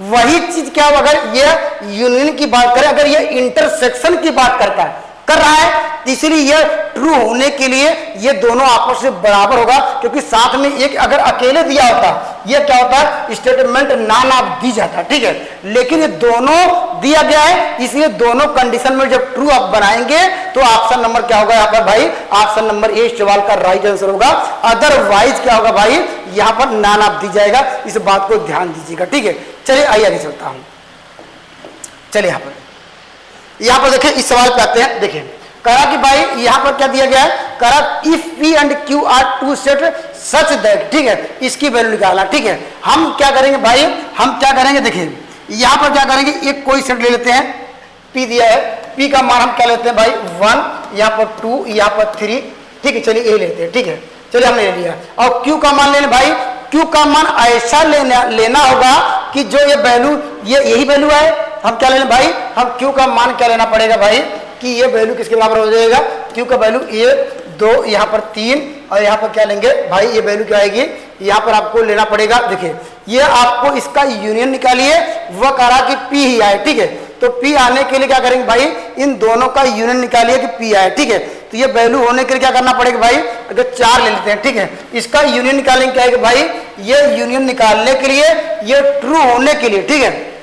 वही चीज क्या हो, अगर ये यूनियन की बात करें, अगर ये इंटरसेक्शन की बात कर रहा है, इसलिए ये ट्रू होने के लिए ये दोनों आपस में बराबर होगा, क्योंकि साथ में एक अगर अकेले दिया होता, ये क्या होता है? स्टेटमेंट नॉन ऑफ दी जाता, ठीक है। लेकिन ये दोनों दिया गया है, इसलिए दोनों कंडीशन में जब ट्रू आप बनाएंगे तो ऑप्शन नंबर क्या होगा यहाँ पर भाई? ऑप्शन नंबर ए सवाल का राइट आंसर होगा। अदरवाइज क्या होगा भाई? यहाँ पर नॉन ऑफ दी जाएगा। इस बात को ध्यान दीजिएगा, ठीक है। चलिए आइए आगे चलता हूं। चलिए यहाँ पर देखिए इस सवाल पे आते हैं। देखिए कहा कि भाई यहाँ पर क्या दिया गया है? कहा if P and Q are two set such that, ठीक है, इसकी वैल्यू निकालना, ठीक है। हम क्या करेंगे भाई? हम क्या करेंगे? देखिए यहाँ पर क्या करेंगे? एक कोई सेट ले लेते हैं, पी दिया है, पी का मान हम क्या लेते हैं भाई? 1, यहाँ पर 2, यहाँ पर 3, ठीक है। चलिए ए लेते हैं, ठीक है, चलिए हमने ले लिया। और क्यू का मान लेने भाई, क्यू का मान ऐसा लेना होगा कि जो ये वैल्यू यही वैल्यू है। हम क्या लेना भाई? हम क्यू का मान क्या लेना पड़ेगा भाई? कि ये वैल्यू किसके बराबर हो जाएगा? क्यू का वैल्यू 1 2, यहाँ पर 3 और यहाँ पर क्या लेंगे भाई? ये वैल्यू क्या आएगी? यहाँ पर आपको लेना पड़ेगा। देखिए ये आपको इसका यूनियन निकालिए, वह कह रहा कि पी ही आए, ठीक है। तो पी आने के लिए क्या करेंगे भाई? इन दोनों का यूनियन निकालिए कि पी आए, ठीक है। तो ये वैल्यू होने के लिए क्या करना पड़ेगा भाई? अगर 4 ले लेते हैं, ठीक है, इसका यूनियन निकालेंगे क्या है भाई? ये यूनियन निकालने के लिए, ये ट्रू होने के लिए, ठीक है।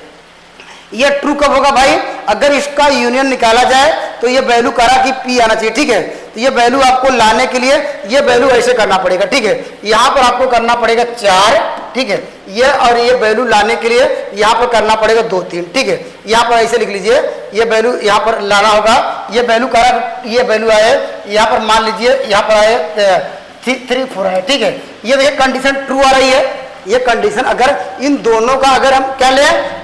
ये ट्रू कब होगा भाई? अगर इसका यूनियन निकाला जाए तो ये वैल्यू करा कि पी आना चाहिए, ठीक है। तो ये वैल्यू आपको लाने के लिए ये वैल्यू ऐसे करना पड़ेगा, ठीक है। यहाँ पर आपको करना पड़ेगा 4, ठीक है। ये और ये वैल्यू लाने के लिए यहाँ पर करना पड़ेगा 2 3, ठीक है। यहाँ पर ऐसे लिख लीजिए, ये वैल्यू यहाँ पर लाना होगा। ये वैल्यू करा, ये वैल्यू आए, यहाँ पर मान लीजिए यहाँ पर आए 3 4 आए, ठीक है। ये देखिए कंडीशन ट्रू आ रही है। ये कंडीशन अगर इन दोनों का अगर हम क्या ले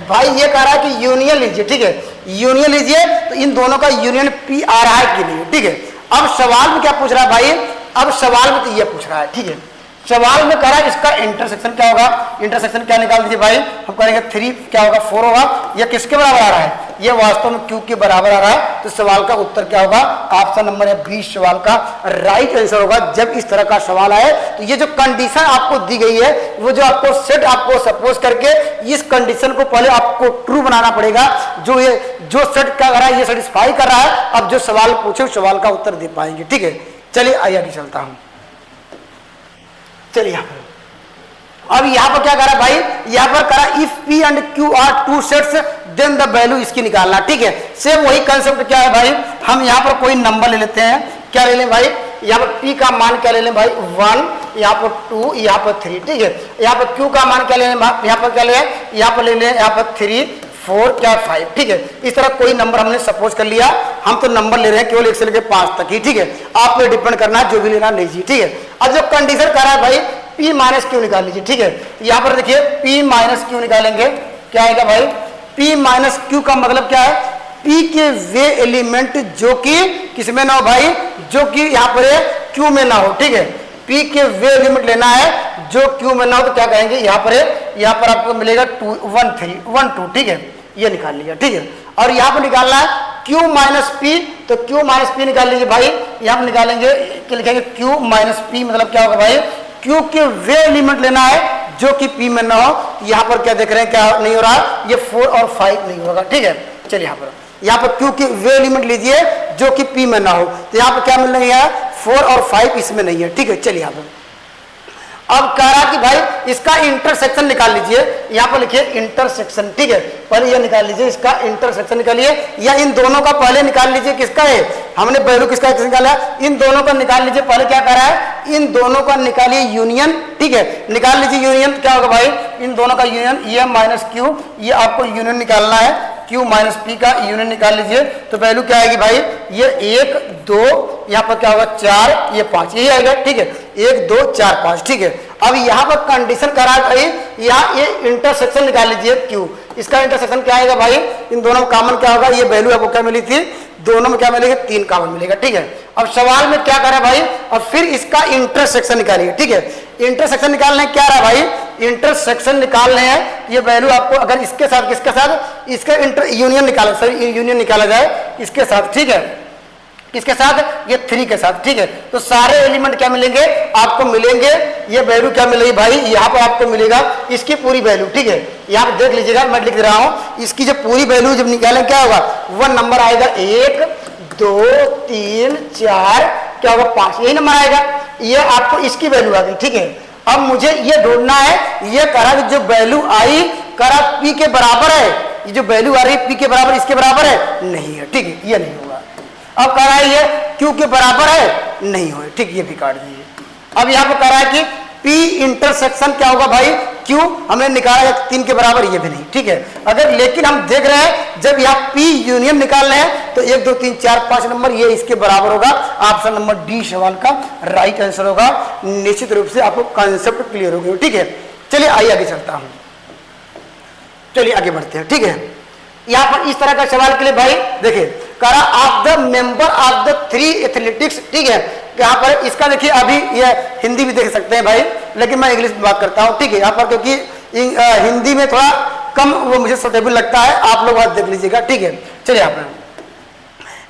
भाई, ये कह रहा है कि यूनियन लीजिए, ठीक है, यूनियन लीजिए, तो इन दोनों का यूनियन पी आ रहा है कि नहीं, ठीक है। अब सवाल में क्या पूछ रहा है भाई? अब सवाल में तो ये पूछ रहा है, ठीक है। सवाल में कह रहा है इसका इंटरसेक्शन क्या होगा? इंटरसेक्शन क्या निकाल दीजिए भाई? हम करेंगे 3 क्या होगा? 4 होगा। यह किसके बराबर आ रहा है? यह वास्तव में क्यू के बराबर आ रहा है। तो सवाल का उत्तर क्या होगा? ऑप्शन नंबर है बी सवाल का राइट आंसर होगा। जब इस तरह का सवाल आए तो ये जो कंडीशन आपको दी गई है, वो जो आपको सेट आपको सपोज करके इस कंडीशन को पहले आपको ट्रू बनाना पड़ेगा। जो सेट क्या कर रहा है, ये सेटिस्फाई कर रहा है। अब जो सवाल पूछे उस सवाल का उत्तर दे पाएंगे, ठीक है। चलिए आगे चलता हूं। चलिए अब यहां पर क्या करा भाई? यहां पर करा if P and Q are two sets then the value इसकी निकालना, ठीक है। सेम वही कंसेप्ट क्या है भाई? हम यहां पर कोई नंबर ले लेते हैं। क्या ले लें भाई? यहाँ पर P का मान क्या ले लें भाई 1, यहाँ पर 2, यहाँ पर 3, ठीक है। यहाँ पर Q का मान क्या ले लें, यहाँ पर क्या ले, यहाँ पर ले लें, यहाँ पर 3, 4 क्या 5, ठीक है। इस तरह कोई नंबर हमने सपोज कर लिया, हम तो नंबर ले रहे हैं केवल 1 से लेकर 5 तक ही, ठीक है। आप पे डिपेंड करना है, जो भी लेना लीजिए, ठीक है। अब जो कंडीशन कर रहा है भाई P माइनस Q निकाल लीजिए, ठीक है। यहाँ पर देखिए P माइनस Q निकालेंगे, क्या आएगा भाई, P माइनस Q का मतलब क्या है, P के वे एलिमेंट जो कि किसमें ना हो भाई, जो कि यहाँ पर Q में ना हो, ठीक है। P के वे एलिमेंट लेना है जो Q में ना हो, तो क्या कहेंगे, यहाँ पर आपको मिलेगा 2, 1, 3, 1, 2, ठीक है। ये निकाल लिया, ठीक है। और यहाँ पर निकालना है Q माइनस P, तो Q माइनस P निकाल लीजिए भाई। यहाँ पर निकालेंगे, लिखेंगे Q माइनस P, मतलब क्या होगा भाई, Q के वे एलिमेंट लेना है जो कि P में ना हो। यहाँ पर क्या देख रहे हैं, क्या नहीं हो रहा, ये 4 और 5 नहीं होगा, ठीक है। चलिए यहाँ पर Q के वे एलिमेंट लीजिए जो कि P में ना हो, तो यहाँ पर क्या मिल रही है, 4 और 5 इसमें नहीं है, ठीक है। चलिए यहाँ पर अब कह रहा कि भाई इसका इंटरसेक्शन निकाल लीजिए, यहाँ पर लिखिए इंटरसेक्शन, ठीक है। पहले ये निकाल लीजिए, इसका इंटरसेक्शन निकालिए, या इन दोनों का पहले निकाल लीजिए, किसका है, हमने वैल्यू किसका निकाला है, इन दोनों का निकाल लीजिए। पहले क्या कर रहा है, इन दोनों का निकालिए यूनियन, ठीक है। निकाल लीजिए यूनियन, क्या होगा भाई, इन दोनों का यूनियन, ये माइनस Q, ये आपको यूनियन निकालना है, Q माइनस P का यूनियन निकाल लीजिए। तो वैल्यू क्या आएगी भाई, ये 1, 2, यहाँ पर क्या होगा 4, ये 5, यही आएगा, ठीक है। 1, 2, 4, 5, ठीक है। अब यहाँ पर कंडीशन करा है भाई, यहाँ ये इंटरसेक्शन निकाल लीजिए Q, इसका इंटरसेक्शन क्या आएगा भाई, इन दोनों में कॉमन क्या होगा, ये वैल्यू आपको क्या मिली थी, दोनों में क्या मिलेगा, 3 कॉमन मिलेगा, ठीक है। अब सवाल में क्या करा भाई, अब फिर इसका इंटरसेक्शन निकालिए, ठीक है। इंटरसेक्शन निकालने क्या रहा भाई, इंटरसेक्शन निकालने हैं, ये वैल्यू आपको अगर इसके साथ, किसके साथ, इसके यूनियन निकाला, सॉरी यूनियन निकाला जाए इसके साथ, ठीक है, किसके साथ, ये 3 के साथ, ठीक है। तो सारे एलिमेंट क्या मिलेंगे, आपको मिलेंगे, ये वैल्यू क्या मिलेगी भाई, यहाँ पर आपको मिलेगा इसकी पूरी वैल्यू, ठीक है। यहाँ पर देख लीजिएगा, मैं लिख रहा हूँ, इसकी जो पूरी वैल्यू जब निकालें क्या होगा, 1 नंबर आएगा, 1, 2, 3, 4, क्या होगा 5, यही नंबर आएगा, ये आपको इसकी वैल्यू आ गई, ठीक है। अब मुझे ये ढूंढना है, ये करा जो वैल्यू आई करा P के बराबर है, ये जो वैल्यू आ रही है P के बराबर, इसके बराबर है, नहीं है, ठीक है, ये नहीं होगा। अब कह रहा है ये Q के बराबर है, नहीं हो, ठीक, ये भी काट दीजिए। अब यहाँ पर कह रहा है कि P इंटरसेक्शन क्या होगा भाई, Q हमने निकाला है 3 के बराबर, ये भी नहीं, ठीक है। अगर लेकिन हम देख रहे हैं जब यहाँ P यूनियन निकाल रहे हैं तो 1, 2, 3, 4, 5 नंबर ये इसके बराबर होगा। ऑप्शन नंबर डी सवाल का राइट आंसर होगा। निश्चित रूप से आपको कॉन्सेप्ट क्लियर हो गया, ठीक है। चलिए आइए आगे चलता हूं, चलिए आगे बढ़ते हैं, ठीक है। यहाँ पर इस तरह का सवाल के लिए भाई देखिए, करा of the member of the 3 athletics, ठीक है। यहाँ पर इसका देखिए, अभी ये हिंदी भी देख सकते हैं भाई, लेकिन मैं इंग्लिश में बात करता हूँ, ठीक है। यहाँ पर क्योंकि हिंदी में थोड़ा कम वो मुझे सूटेबल लगता है, आप लोग बात देख लीजिएगा, ठीक है। चलिए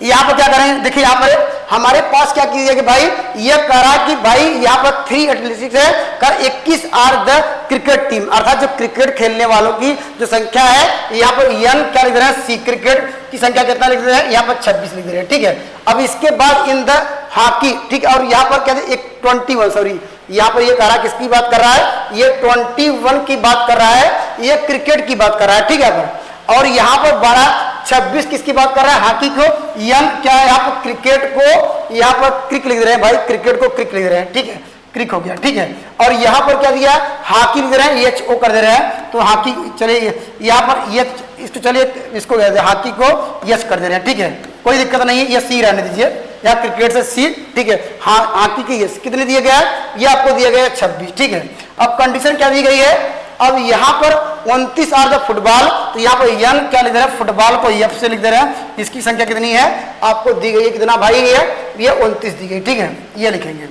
यहाँ पर क्या करेंगे, देखिए यहाँ पर हमारे पास क्या कीजिए कि भाई ये करा कि भाई यहाँ पर 3 एथलेटिक्स है, कर 21 आर द क्रिकेट टीम, अर्थात जो क्रिकेट खेलने वालों की जो संख्या है, यहाँ पर n क्या लिख रहे हैं, सी क्रिकेट की संख्या कितना लिख रहे हैं, यहाँ पर 26 लिख रहे हैं, ठीक है। अब इसके बाद इन द हॉकी, ठीक है, और यहाँ पर क्या है 21, सॉरी यहाँ पर ये कह रहा है किसकी बात कर रहा है, ये 21 की बात कर रहा है, ये क्रिकेट की बात कर रहा है, ठीक है। और यहाँ पर 26 किसकी बात कर रहा है, हॉकी को, यन क्या है यहाँ पर क्रिकेट को, यहाँ पर क्रिक लिख रहे हैं भाई, क्रिकेट को क्रिक लिख रहे हैं, ठीक है, क्रिक हो गया, ठीक है। और यहाँ पर क्या दिया, हॉकी लिख रहे हैं, HO कर दे रहे हैं, तो हॉकी, चलिए यहाँ पर इसको, चलिए इसको हॉकी को यस कर दे रहे हैं, ठीक है, कोई दिक्कत नहीं है, ये सी रहने दीजिए, यहाँ क्रिकेट से सी, ठीक है। हॉकी के यस कितने दिए गया है, ये आपको दिया गया है 26, ठीक है। अब कंडीशन क्या दी गई है, अब यहाँ पर 29 आर द फुटबॉल, तो यहाँ पर यन क्या लिख दे रहे हैं, फुटबॉल को एफ से लिख दे रहे हैं, इसकी संख्या कितनी है आपको दी गई है, कितना भाई ये 29 दी गई, ठीक है, ये लिखेंगे।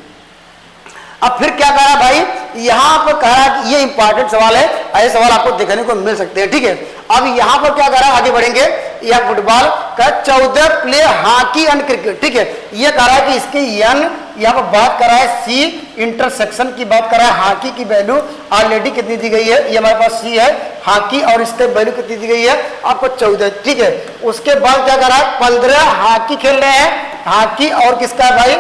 अब फिर क्या कह रहा भाई, यहाँ पर कह रहा कि ये इंपॉर्टेंट सवाल है, ऐसे सवाल आपको देखने को मिल सकते हैं, ठीक है। अब यहाँ पर क्या कह रहा है, आगे बढ़ेंगे, यह फुटबॉल का 14 प्ले हॉकी एंड क्रिकेट, ठीक है। ये कह रहा है कि इसके यन यहाँ पर बात कर रहा है, सी इंटरसेक्शन की बात कर रहा है, हॉकी की वैल्यू ऑलरेडी कितनी दी गई है, ये हमारे पास सी है, हॉकी और इसके वैल्यू कितनी दी गई है आपको 14, ठीक है। उसके बाद क्या कर रहा है, 15 हॉकी खेल रहे हैं, हॉकी और किसका भाई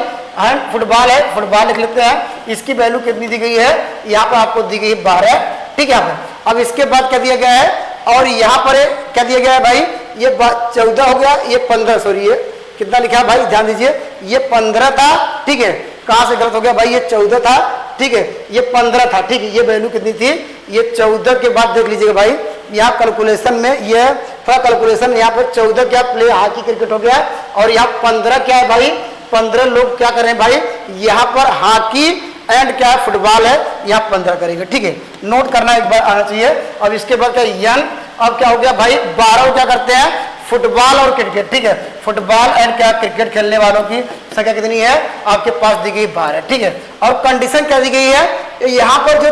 फुटबॉल है, फुटबॉल लिख लेते हैं, इसकी वैल्यू कितनी दी गई है, यहाँ पर आपको दी गई है 12, ठीक है। अब इसके बाद क्या दिया गया है, और यहाँ पर क्या दिया गया है भाई, ये 14 हो गया, ये 15, सॉरी कितना लिखा है भाई, ध्यान दीजिए, ये 15 था, ठीक है, कहां से गलत हो गया भाई, ये 14 था, ठीक है, ये 15 था, ठीक है, ये वैल्यू कितनी थी, ये 14 के बाद देख लीजिएगा भाई, यहाँ कैलकुलेशन में ये थोड़ा कैलकुलेशन, यहाँ पर 14 क्या प्ले हॉकी क्रिकेट हो गया, और यहाँ 15 क्या है भाई, 15 लोग क्या कर रहे हैं भाई, यहाँ पर हॉकी एंड क्या है, फुटबॉल है, यहाँ 15 करेंगे, ठीक है, नोट करना एक बार आना चाहिए। अब इसके बाद क्या यन, अब क्या हो गया भाई, 12 क्या करते हैं, फुटबॉल और क्रिकेट, ठीक है, फुटबॉल एंड क्या क्रिकेट खेलने वालों की संख्या कितनी है, आपके पास दी गई 12, ठीक है। और कंडीशन क्या दी गई है, यहाँ पर जो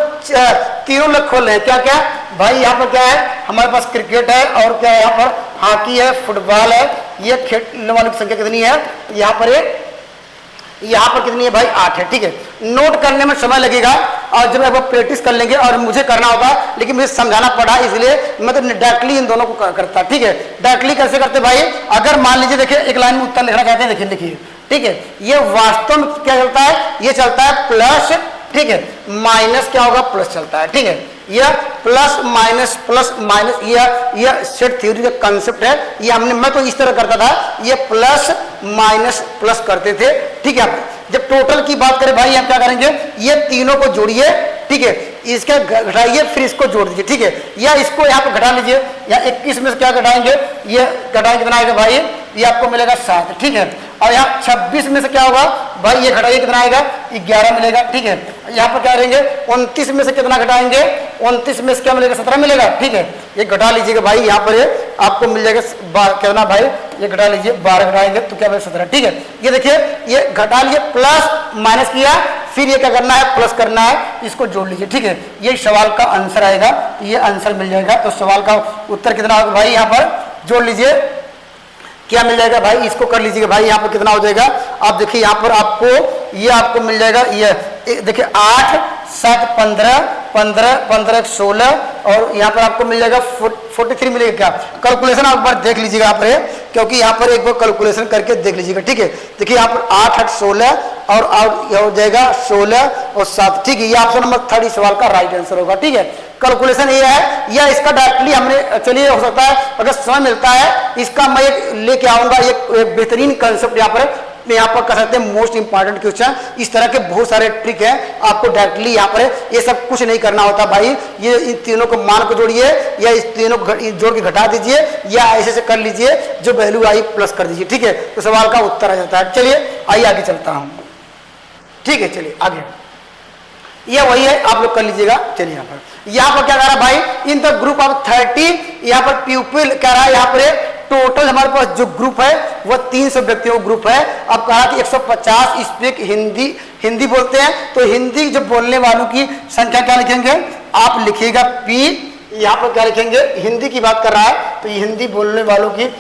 तीनों लोग खोल रहे हैं, क्या क्या भाई, यहाँ पर क्या है, हमारे पास क्रिकेट है, और क्या है, यहाँ पर हॉकी है, फुटबॉल है, ये खेलने वालों की संख्या कितनी है, यहाँ पर कितनी है भाई, 8 है, ठीक है। नोट करने में समय लगेगा, और जब आप प्रैक्टिस कर लेंगे, और मुझे करना होगा, लेकिन मुझे समझाना पड़ा, इसलिए मैं तो डायरेक्टली इन दोनों को करता, ठीक है। डायरेक्टली कैसे करते भाई, अगर मान लीजिए देखिए एक लाइन में उत्तर लिखना चाहते हैं, देखिए लिखिए, ठीक है, ये वास्तव में क्या चलता है, ये चलता है प्लस, ठीक है, माइनस क्या होगा, प्लस चलता है, ठीक है, यह प्लस माइनस यह सेट थ्योरी का कंसेप्ट है, ये हमने, मैं तो इस तरह करता था, ये प्लस माइनस प्लस करते थे, ठीक है। जब टोटल की बात करें भाई, आप क्या करेंगे, ये तीनों को जोड़िए, ठीक है, इसका घटाइए, फिर इसको जोड़ दीजिए, ठीक है, या इसको यहाँ पे घटा लीजिए, या 21 में से क्या घटाएंगे, ये घटाएंगे कितना आएगा भाई, ये आपको मिलेगा 7, ठीक है। और यहाँ 26 में से क्या होगा भाई, ये घटाइए कितना आएगा, 11 मिलेगा, ठीक है। यहाँ पर क्या रहेंगे, 29 में से कितना घटाएंगे, 29 में से क्या मिलेगा, 17 मिलेगा, ठीक है, ये घटा लीजिएगा भाई, यहाँ पर ये आपको मिल जाएगा कितना भाई, ये घटा लीजिए, 12 घटाएंगे तो क्या मिलेगा, 17, ठीक है। ये देखिए, ये घटा लीजिए, प्लस माइनस किया, फिर ये क्या करना है, प्लस करना है, इसको जोड़ लीजिए, ठीक है, ये सवाल का आंसर आएगा, ये आंसर मिल जाएगा। तो सवाल का उत्तर कितना होगा भाई, यहाँ पर जोड़ लीजिए, क्या मिल जाएगा भाई, इसको कर लीजिएगा भाई, यहाँ पर कितना हो जाएगा, आप देखिए यहाँ पर आपको ये आपको मिल जाएगा, ये देखिए 8 7 15 15 15 16, और यहाँ पर आपको मिल जाएगा 43 मिलेगा, क्या कैलकुलेशन आप एक बार देख लीजिएगा यहाँ पर, क्योंकि यहाँ पर एक बार कैलकुलेशन करके देख लीजिएगा, ठीक है। देखिए यहाँ पर 8 8 16 और यह हो जाएगा 16 और 7, ठीक है, ये ऑप्शन नंबर 30 सवाल का राइट आंसर होगा, ठीक है। कैलकुलेशन ये है, या इसका डायरेक्टली हमने, चलिए हो सकता है अगर समय मिलता है, इसका मैं एक लेके आऊंगा, एक बेहतरीन कंसेप्ट यहाँ पर कर सकते हैं, मोस्ट इंपॉर्टेंट क्वेश्चन, इस तरह के बहुत सारे ट्रिक हैं, आपको डायरेक्टली यहाँ पर ये सब कुछ नहीं करना होता भाई, ये इन तीनों को मान को जोड़िए, या इस तीनों को जोड़ के घटा दीजिए, या ऐसे से कर लीजिए, जो वैल्यू आई प्लस कर दीजिए, ठीक है, तो सवाल का उत्तर आ जाता है। चलिए आइए आगे चलता हूँ, ठीक है, चलिए आगे, ये वही है, आप लोग कर लीजिएगा। चलिए यहाँ पर क्या कह रहा है भाई, इन द ग्रुप ऑफ 30, यहाँ पर पीपल कह रहा है, यहाँ पर टोटल हमारे पास जो ग्रुप है वो 300 व्यक्तियों ग्रुप है। अब कहा कि 150 स्पीक हिंदी बोलते हैं, तो हिंदी जो बोलने वालों की संख्या क्या लिखेंगे, आप लिखिएगा P, यहाँ पर क्या लिखेंगे, हिंदी की बात कर रहा है, तो हिंदी बोलने वालों की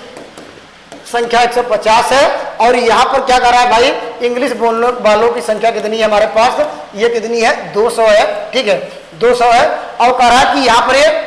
संख्या 150 है। और यहाँ पर क्या कर रहा है भाई, इंग्लिश बोलने वालों की संख्या कितनी है हमारे पास, ये कितनी है, 200 है, ठीक है, 200 है। और कह रहा है कि यहाँ पर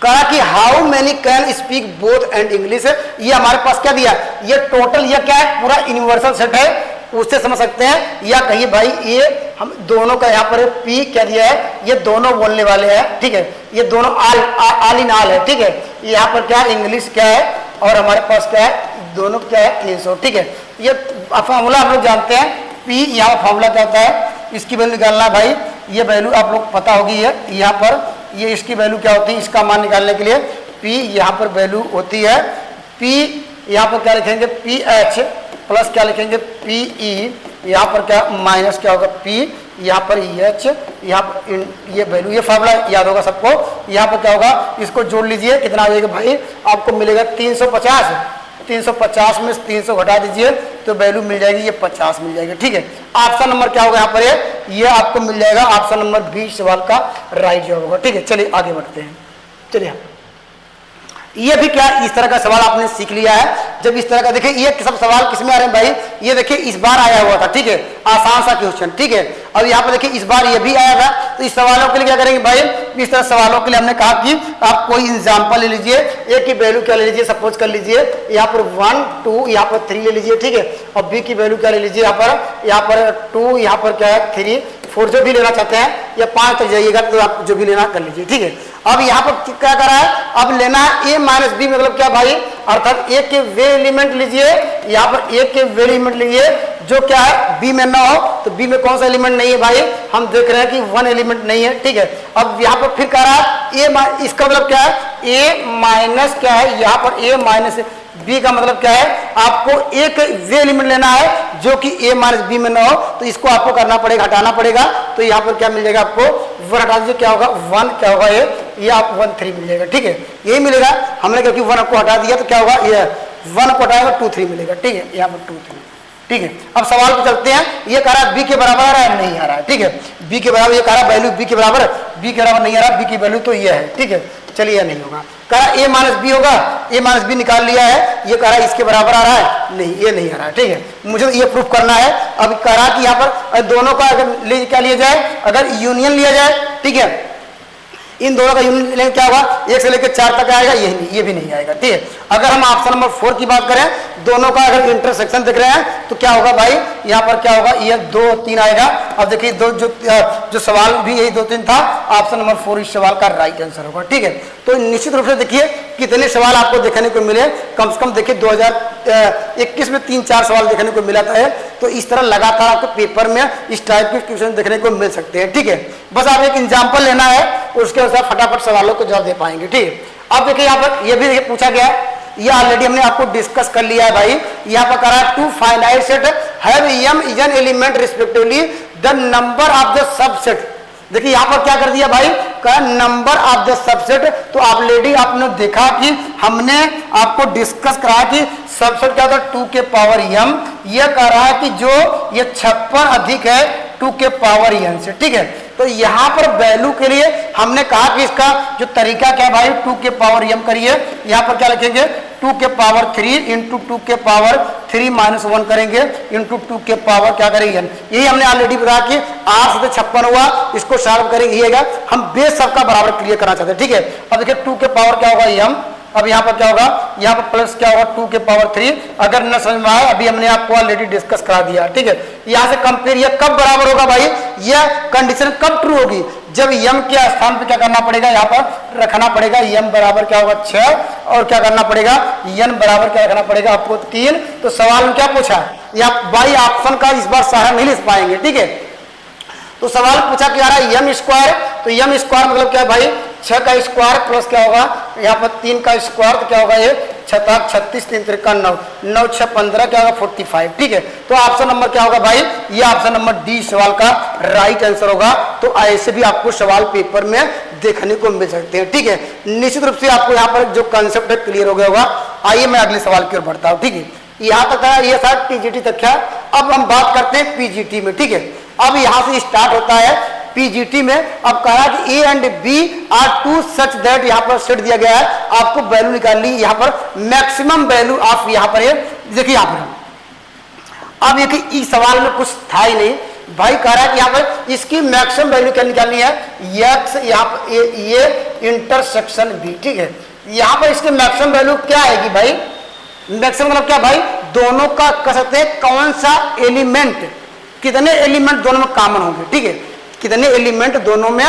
कहा कि how many can speak both and English, ये हमारे पास क्या दिया, ये टोटल, ये क्या है, पूरा यूनिवर्सल सेट है, उससे समझ सकते हैं। या कहिए भाई, ये हम दोनों का यहाँ पर P क्या दिया है, ये दोनों बोलने वाले हैं, ठीक है, ये दोनों आल इन आल है, ठीक है। यहाँ पर क्या इंग्लिश क्या है, और हमारे पास क्या है, दोनों क्या है 300, ठीक है। ये फॉर्मूला हम लोग जानते हैं, P यहाँ फॉर्मूला क्या होता है, इसकी वैल्यू निकालना भाई, ये वैल्यू आप लोग पता होगी, है यहाँ पर ये इसकी वैल्यू क्या होती है, इसका मान निकालने के लिए P यहाँ पर वैल्यू होती है, P यहाँ पर क्या लिखेंगे, PH प्लस क्या लिखेंगे, PE, यहाँ पर क्या माइनस क्या होगा, P यहाँ पर EH, यहाँ पर ये वैल्यू, ये फार्मूला याद होगा सबको। यहाँ पर क्या होगा, इसको जोड़ लीजिए, कितना आ जाएगा भाई, आपको मिलेगा 350, 350 में 300 घटा दीजिए तो वैल्यू मिल जाएगी, ये 50 मिल जाएगी, ठीक है। ऑप्शन नंबर क्या होगा यहाँ पर, ये आपको मिल जाएगा ऑप्शन नंबर 20 सवाल का राइट जवाब होगा, ठीक है। चलिए आगे बढ़ते हैं। चलिए ये भी क्या, इस तरह का सवाल आपने सीख लिया है। जब इस तरह का देखिए, ये सब सवाल किसमें आ रहे हैं भाई, ये देखिए इस बार आया हुआ था, ठीक है, आसान सा क्वेश्चन, ठीक है। अब यहाँ पर देखिए इस बार ये भी आया था, तो इस सवालों के लिए क्या करेंगे भाई, इस तरह सवालों के लिए हमने कहा कि आप कोई एग्जाम्पल ले लीजिए, एक की वैल्यू क्या ले लीजिए, सपोज कर लीजिए यहाँ पर 1 2 यहाँ पर 3 ले लीजिए, ठीक है। और बी की वैल्यू क्या ले लीजिए, यहाँ पर 2, यहाँ पर क्या है 3 4, जो भी लेना चाहते हैं, या 5 तक जाइएगा तो आप जो भी लेना कर लीजिए, ठीक है। अब यहाँ पर क्या करा है, अब लेना है a माइनस बी, मतलब क्या भाई, अर्थात a के वे एलिमेंट लीजिए, यहाँ पर a के वे एलिमेंट लीजिए जो क्या है b में ना हो, तो b में कौन सा एलिमेंट नहीं है भाई, हम देख रहे हैं कि 1 एलिमेंट नहीं है, ठीक है। अब यहाँ पर फिर कह रहा है a, इसका मतलब क्या है, a माइनस क्या है, यहाँ पर a माइनस b का मतलब क्या है, आपको एक वे एलिमेंट लेना है जो कि a माइनस बी में ना हो, तो इसको आपको करना पड़ेगा, हटाना पड़ेगा। तो यहाँ पर क्या मिल जाएगा आपको, 1 हटा दीजिए, क्या होगा 1, क्या होगा ये आप 1 3 मिल जाएगा, ठीक है, यही मिलेगा। हमने क्योंकि 1 को हटा दिया तो क्या होगा, ये 1 को हटाएगा 2 3 मिलेगा, ठीक है, यहाँ पर 2 3, ठीक है। अब सवाल पे चलते हैं, ये कह रहा है b के बराबर आ रहा है, नहीं आ रहा है, ठीक है, b के बराबर, ये कह रहा है वैल्यू b के बराबर, b के बराबर नहीं आ रहा, b की वैल्यू तो ये है, ठीक है, चलिए नहीं होगा। कह रहा a माइनस बी होगा, a माइनस बी निकाल लिया है, ये कह रहा है इसके बराबर आ रहा है, नहीं ये नहीं आ रहा है, ठीक है, मुझे ये प्रूफ करना है। अब कह रहा कि यहाँ पर दोनों का अगर क्या लिया जाए, अगर यूनियन लिया जाए, ठीक है, इन दोनों का यूनियन लेंगे क्या होगा, 1 से लेकर 4 तक आएगा, ये भी नहीं आएगा, ठीक है। अगर हम ऑप्शन नंबर 4 की बात करें, दोनों का अगर इंटरसेक्शन देख रहे हैं तो क्या होगा भाई, यहाँ पर क्या होगा, ये 2 3 आएगा। अब देखिए जो सवाल भी यही 2 3 था, ऑप्शन नंबर 4 इस सवाल का राइट आंसर होगा, ठीक है। तो निश्चित रूप से देखिए कितने सवाल आपको देखने को मिले, कम से कम देखिए 2021 में 3-4 सवाल देखने को मिला था, तो इस तरह लगातार आपको पेपर में इस टाइप के क्वेश्चन देखने को मिल सकते हैं, ठीक है। बस आप एक एग्जाम्पल लेना है, उसके अनुसार फटाफट सवालों को जवाब दे पाएंगे, ठीक है। अब देखिए यहाँ पर ये भी देखिए पूछा गया है, ये ऑलरेडी हमने आपको डिस्कस कर लिया है भाई। यहाँ पर करा 2 finite set have m is an element respectively the number of the subset. देखिए यहाँ पर क्या कर दिया भाई, का नंबर ऑफ द सबसेट, तो ऑलरेडी आपने देखा कि हमने आपको डिस्कस कराया कि सबसेट क्या था 2 के पावर m, ये कह रहा है कि जो ये 56 अधिक है 2 के पावर n से, ठीक है। तो यहाँ पर वैल्यू के लिए हमने कहा कि इसका जो तरीका क्या है भाई, 2 के पावर m करिए, यहाँ पर क्या लिखेंगे 2 के पावर 3 इंटू 2 के पावर 3 माइनस 1 करेंगे इंटू 2 के पावर क्या करेंगे n। यही हमने ऑलरेडी बताया कि 8 से 56 हुआ, इसको सॉल्व करेंगे, हम बेस सबका बराबर क्लियर करना चाहते हैं, ठीक है। अब देखिए 2 के पावर क्या होगा m, अब यहाँ पर क्या होगा, यहाँ पर प्लस क्या होगा 2 के पावर 3, अगर न समझ में आया अभी हमने आपको ऑलरेडी डिस्कस करा दिया, ठीक है। यहाँ से कंपेयर, ये कब बराबर होगा भाई, यह कंडीशन कब ट्रू होगी, जब m के स्थान पे क्या करना पड़ेगा, यहाँ पर रखना पड़ेगा m बराबर क्या होगा 6, और क्या करना पड़ेगा n बराबर क्या रखना पड़ेगा आपको 3। तो सवाल में क्या पूछा, यहाँ बाई ऑप्शन का इस बार सहारा नहीं ले पाएंगे, ठीक है। तो सवाल पूछा क्या रहा है m स्क्वायर, तो m स्क्वायर मतलब क्या है भाई, 6 का स्क्वायर प्लस क्या होगा यहाँ पर 3 का स्क्वायर, तो क्या होगा ये 6 36 3 3 9 9 6 15 क्या होगा 45, ठीक है। तो ऑप्शन नंबर क्या होगा भाई, ये ऑप्शन नंबर डी सवाल का राइट आंसर होगा। तो ऐसे भी आपको सवाल पेपर में देखने को मिल सकते हैं, ठीक है। निश्चित रूप से आपको यहाँ पर जो कंसेप्ट है क्लियर हो गया होगा। आइए मैं अगले सवाल की ओर बढ़ता हूँ, ठीक है। यहाँ तक है, ये था टीजीटी तक है। अब हम बात करते हैं पीजीटी में, ठीक है। अब यहाँ से स्टार्ट होता है पीजीटी में। अब कहा कि A and B are two such that, यहाँ पर सेट दिया गया है, आपको वैल्यू निकालनी यहाँ पर मैक्सिमम वैल्यू ऑफ, यहाँ पर देखिए यहाँ पर। अब ये इस सवाल में कुछ था ही नहीं भाई, कह रहा है कि यहाँ पर इसकी मैक्सिमम वैल्यू क्या निकालनी है, एक्स यहाँ पर ये इंटरसेक्शन बी, ठीक है। यहाँ पर इसकी मैक्सिमम वैल्यू क्या आएगी भाई, मैक्सिमम मतलब क्या भाई, दोनों का कह सकते हैं कौन सा एलिमेंट, कितने एलिमेंट दोनों में कॉमन होंगे, ठीक है, कितने एलिमेंट दोनों में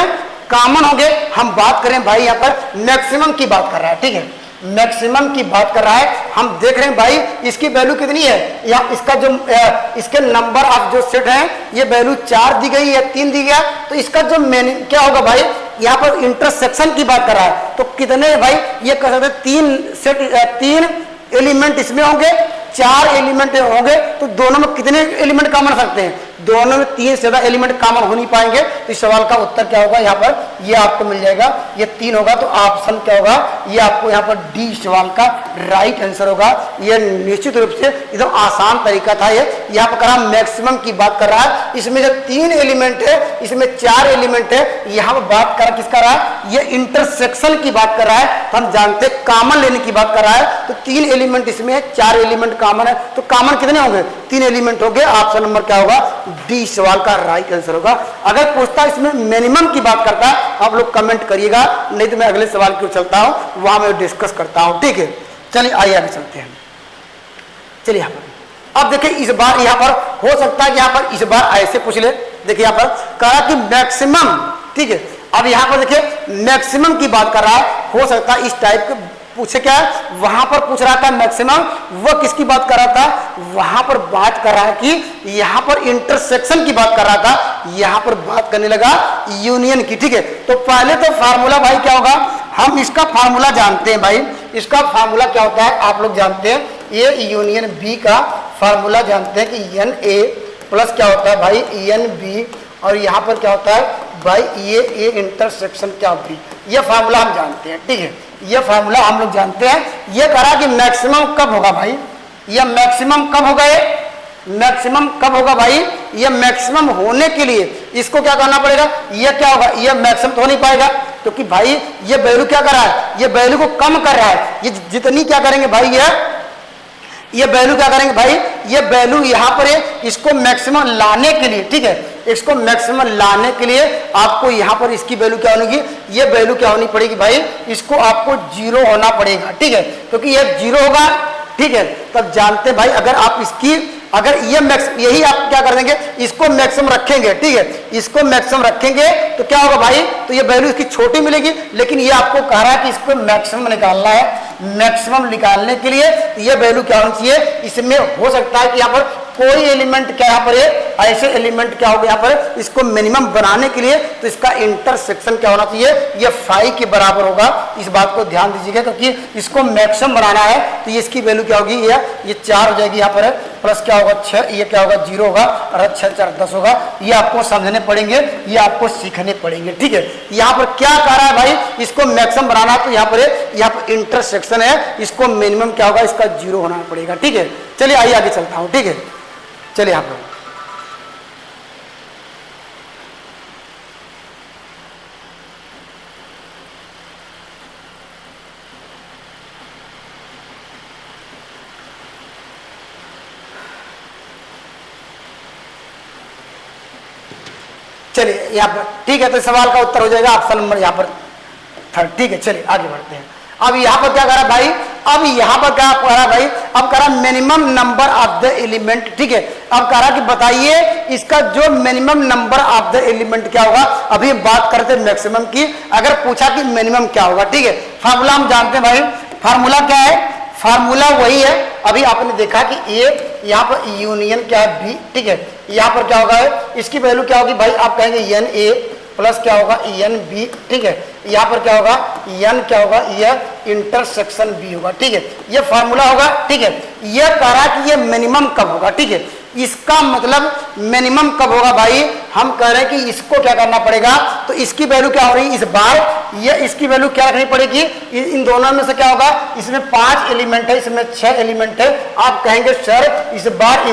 कॉमन होंगे। हम बात करें भाई यहाँ पर मैक्सिमम की बात कर रहा है, ठीक है, मैक्सिमम की बात कर रहा है। हम देख रहे हैं भाई इसकी वैल्यू कितनी है, या इसका जो इसके नंबर ऑफ जो सेट है ये वैल्यू 4 दी गई या 3 दी गया, तो इसका जो मेन क्या होगा भाई, यहाँ पर इंटरसेक्शन की बात कर रहा है। तो कितने भाई, ये कह सकते 3 सेट 3 एलिमेंट इसमें होंगे, 4 एलिमेंट होंगे, तो दोनों में कितने एलिमेंट कॉमन हो सकते हैं, दोनों में 3 से ज्यादा एलिमेंट कॉमन हो नहीं पाएंगे। तो इस सवाल का उत्तर क्या होगा, यहाँ पर ये आपको मिल जाएगा, ये 3 होगा। तो ऑप्शन क्या होगा, ये आपको यहाँ पर डी सवाल का राइट आंसर होगा। ये निश्चित रूप से एकदम आसान तरीका था। ये यहाँ पर करा मैक्सिमम की बात कर रहा है, इसमें जो 3 एलिमेंट है, इसमें 4 एलिमेंट है, यहाँ पर बात कर किसका रहा है, ये इंटरसेक्शन की बात कर रहा है। तो हम जानते हैं कॉमन लेने की बात कर रहा है, तो 3 एलिमेंट इसमें है, 4 एलिमेंट कॉमन है, तो कॉमन कितने होंगे, 3 एलिमेंट होंगे। ऑप्शन नंबर क्या होगा, डी सवाल का राइट आंसर होगा। अगर पूछता इसमें मिनिमम की बात करता है, आप लोग कमेंट करिएगा, नहीं तो मैं अगले सवाल की ओर चलता हूं, वहां मैं डिस्कस करता हूं, ठीक है। चलिए आइए आगे चलते हैं। चलिए यहाँ पर अब देखिए, इस बार यहाँ पर हो सकता है कि यहाँ पर इस बार ऐसे पूछ ले। देखिए यहाँ पर कहा कि मैक्सिमम, ठीक है, अब यहाँ पर देखिए मैक्सिमम की बात कर रहा है, हो सकता है इस टाइप के पूछे, क्या है वहां पर पूछ रहा था मैक्सिमम, वो किसकी बात कर रहा था, वहां पर बात कर रहा है कि यहां पर इंटरसेक्शन की बात कर रहा था, यहां पर बात करने लगा यूनियन की। ठीक है, तो पहले तो फार्मूला भाई क्या होगा, हम इसका फार्मूला जानते हैं भाई, इसका फार्मूला क्या होता है आप लोग जानते हैं, ये यूनियन बी का फार्मूला जानते हैं कि एन ए प्लस क्या होता है भाई एन बी, और यहाँ पर क्या होता है भाई ये ए इंटरसेक्शन क्या बी, ये फार्मूला हम जानते हैं। ठीक है, ये फार्मूला हम लोग जानते हैं। ये करा कि मैक्सिमम कब होगा भाई, ये मैक्सिमम कब होगा, ये मैक्सिमम कब होगा भाई, ये मैक्सिमम होने के लिए इसको क्या करना पड़ेगा, ये क्या होगा, ये मैक्सिमम तो हो नहीं पाएगा क्योंकि भाई ये वैल्यू क्या कर रहा है, ये वैल्यू को कम कर रहा है, ये जितनी क्या करेंगे भाई, ये वैल्यू क्या करेंगे भाई, ये वैल्यू यहाँ पर है, इसको मैक्सिमम लाने के लिए, ठीक है, इसको मैक्सिमम लाने के लिए आपको यहाँ पर इसकी वैल्यू क्या होगी, ये वैल्यू क्या होनी पड़ेगी भाई, इसको आपको 0 होना पड़ेगा। ठीक है, क्योंकि ये 0 होगा, ठीक है, तब जानते हैं भाई अगर आप इसकी अगर ये यही आप क्या कर देंगे, इसको मैक्सिमम रखेंगे, ठीक है, इसको मैक्सिमम रखेंगे तो क्या होगा भाई, तो ये वैल्यू इसकी छोटी मिलेगी, लेकिन ये आपको कह रहा है कि इसको मैक्सिमम निकालना है। मैक्सिमम निकालने के लिए ये वैल्यू क्या होनी चाहिए, इसमें हो सकता है कि यहाँ पर कोई एलिमेंट क्या यहाँ पर है, ऐसे एलिमेंट क्या होगा यहाँ पर, इसको मिनिमम बनाने के लिए तो इसका इंटरसेक्शन क्या होना चाहिए, ये 5 के बराबर होगा। इस बात को ध्यान दीजिएगा क्योंकि इसको मैक्सिमम बनाना है तो ये इसकी वैल्यू क्या होगी, ये 4 हो जाएगी यहाँ पर, प्लस क्या होगा 6, ये क्या होगा 0 होगा, और 6 4 10 होगा। ये आपको समझने पड़ेंगे, ये आपको सीखने पड़ेंगे। ठीक है, यहाँ पर क्या कह रहा है भाई, इसको मैक्सिमम बनाना है तो यहाँ पर इंटरसेक्शन है, इसको मिनिमम क्या होगा, इसका 0 होना पड़ेगा। ठीक है, चलिए आइए आगे चलता हूँ। ठीक है, चलिए यहाँ पर चलिए यहाँ पर, ठीक है, तो सवाल का उत्तर हो जाएगा ऑप्शन नंबर यहाँ पर 3। ठीक है, चलिए आगे बढ़ते हैं। अब यहाँ पर क्या करा भाई, अब यहाँ पर क्या करा भाई, अब करा minimum number of the element. ठीक है, अब करा कि बताइए इसका जो minimum number of the element क्या होगा। अभी बात करते हैं मैक्सिमम की, अगर पूछा कि मिनिमम क्या होगा। ठीक है, फार्मूला हम जानते हैं भाई, फार्मूला क्या है, फार्मूला वही है, अभी आपने देखा कि ए यहाँ पर यूनियन क्या है बी। ठीक है, यहाँ पर क्या होगा, इसकी वैल्यू क्या होगी भाई, आप कहेंगे एन ए प्लस क्या होगा एन बी। ठीक है, यहाँ पर क्या होगा, एन क्या होगा, यह इंटरसेक्शन बी होगा। ठीक है, ये फार्मूला होगा। ठीक है, ये कह रहा कि ये मिनिमम कब होगा। ठीक है, इसका मतलब मिनिमम कब होगा भाई, हम कह रहे हैं कि इसको क्या करना पड़ेगा, तो इसकी वैल्यू क्या हो रही है इस बार, ये इसकी वैल्यू क्या रखनी पड़ेगी, इन दोनों में से क्या होगा, इसमें 5 एलिमेंट है, इसमें 6 एलिमेंट है। आप कहेंगे सर इस बार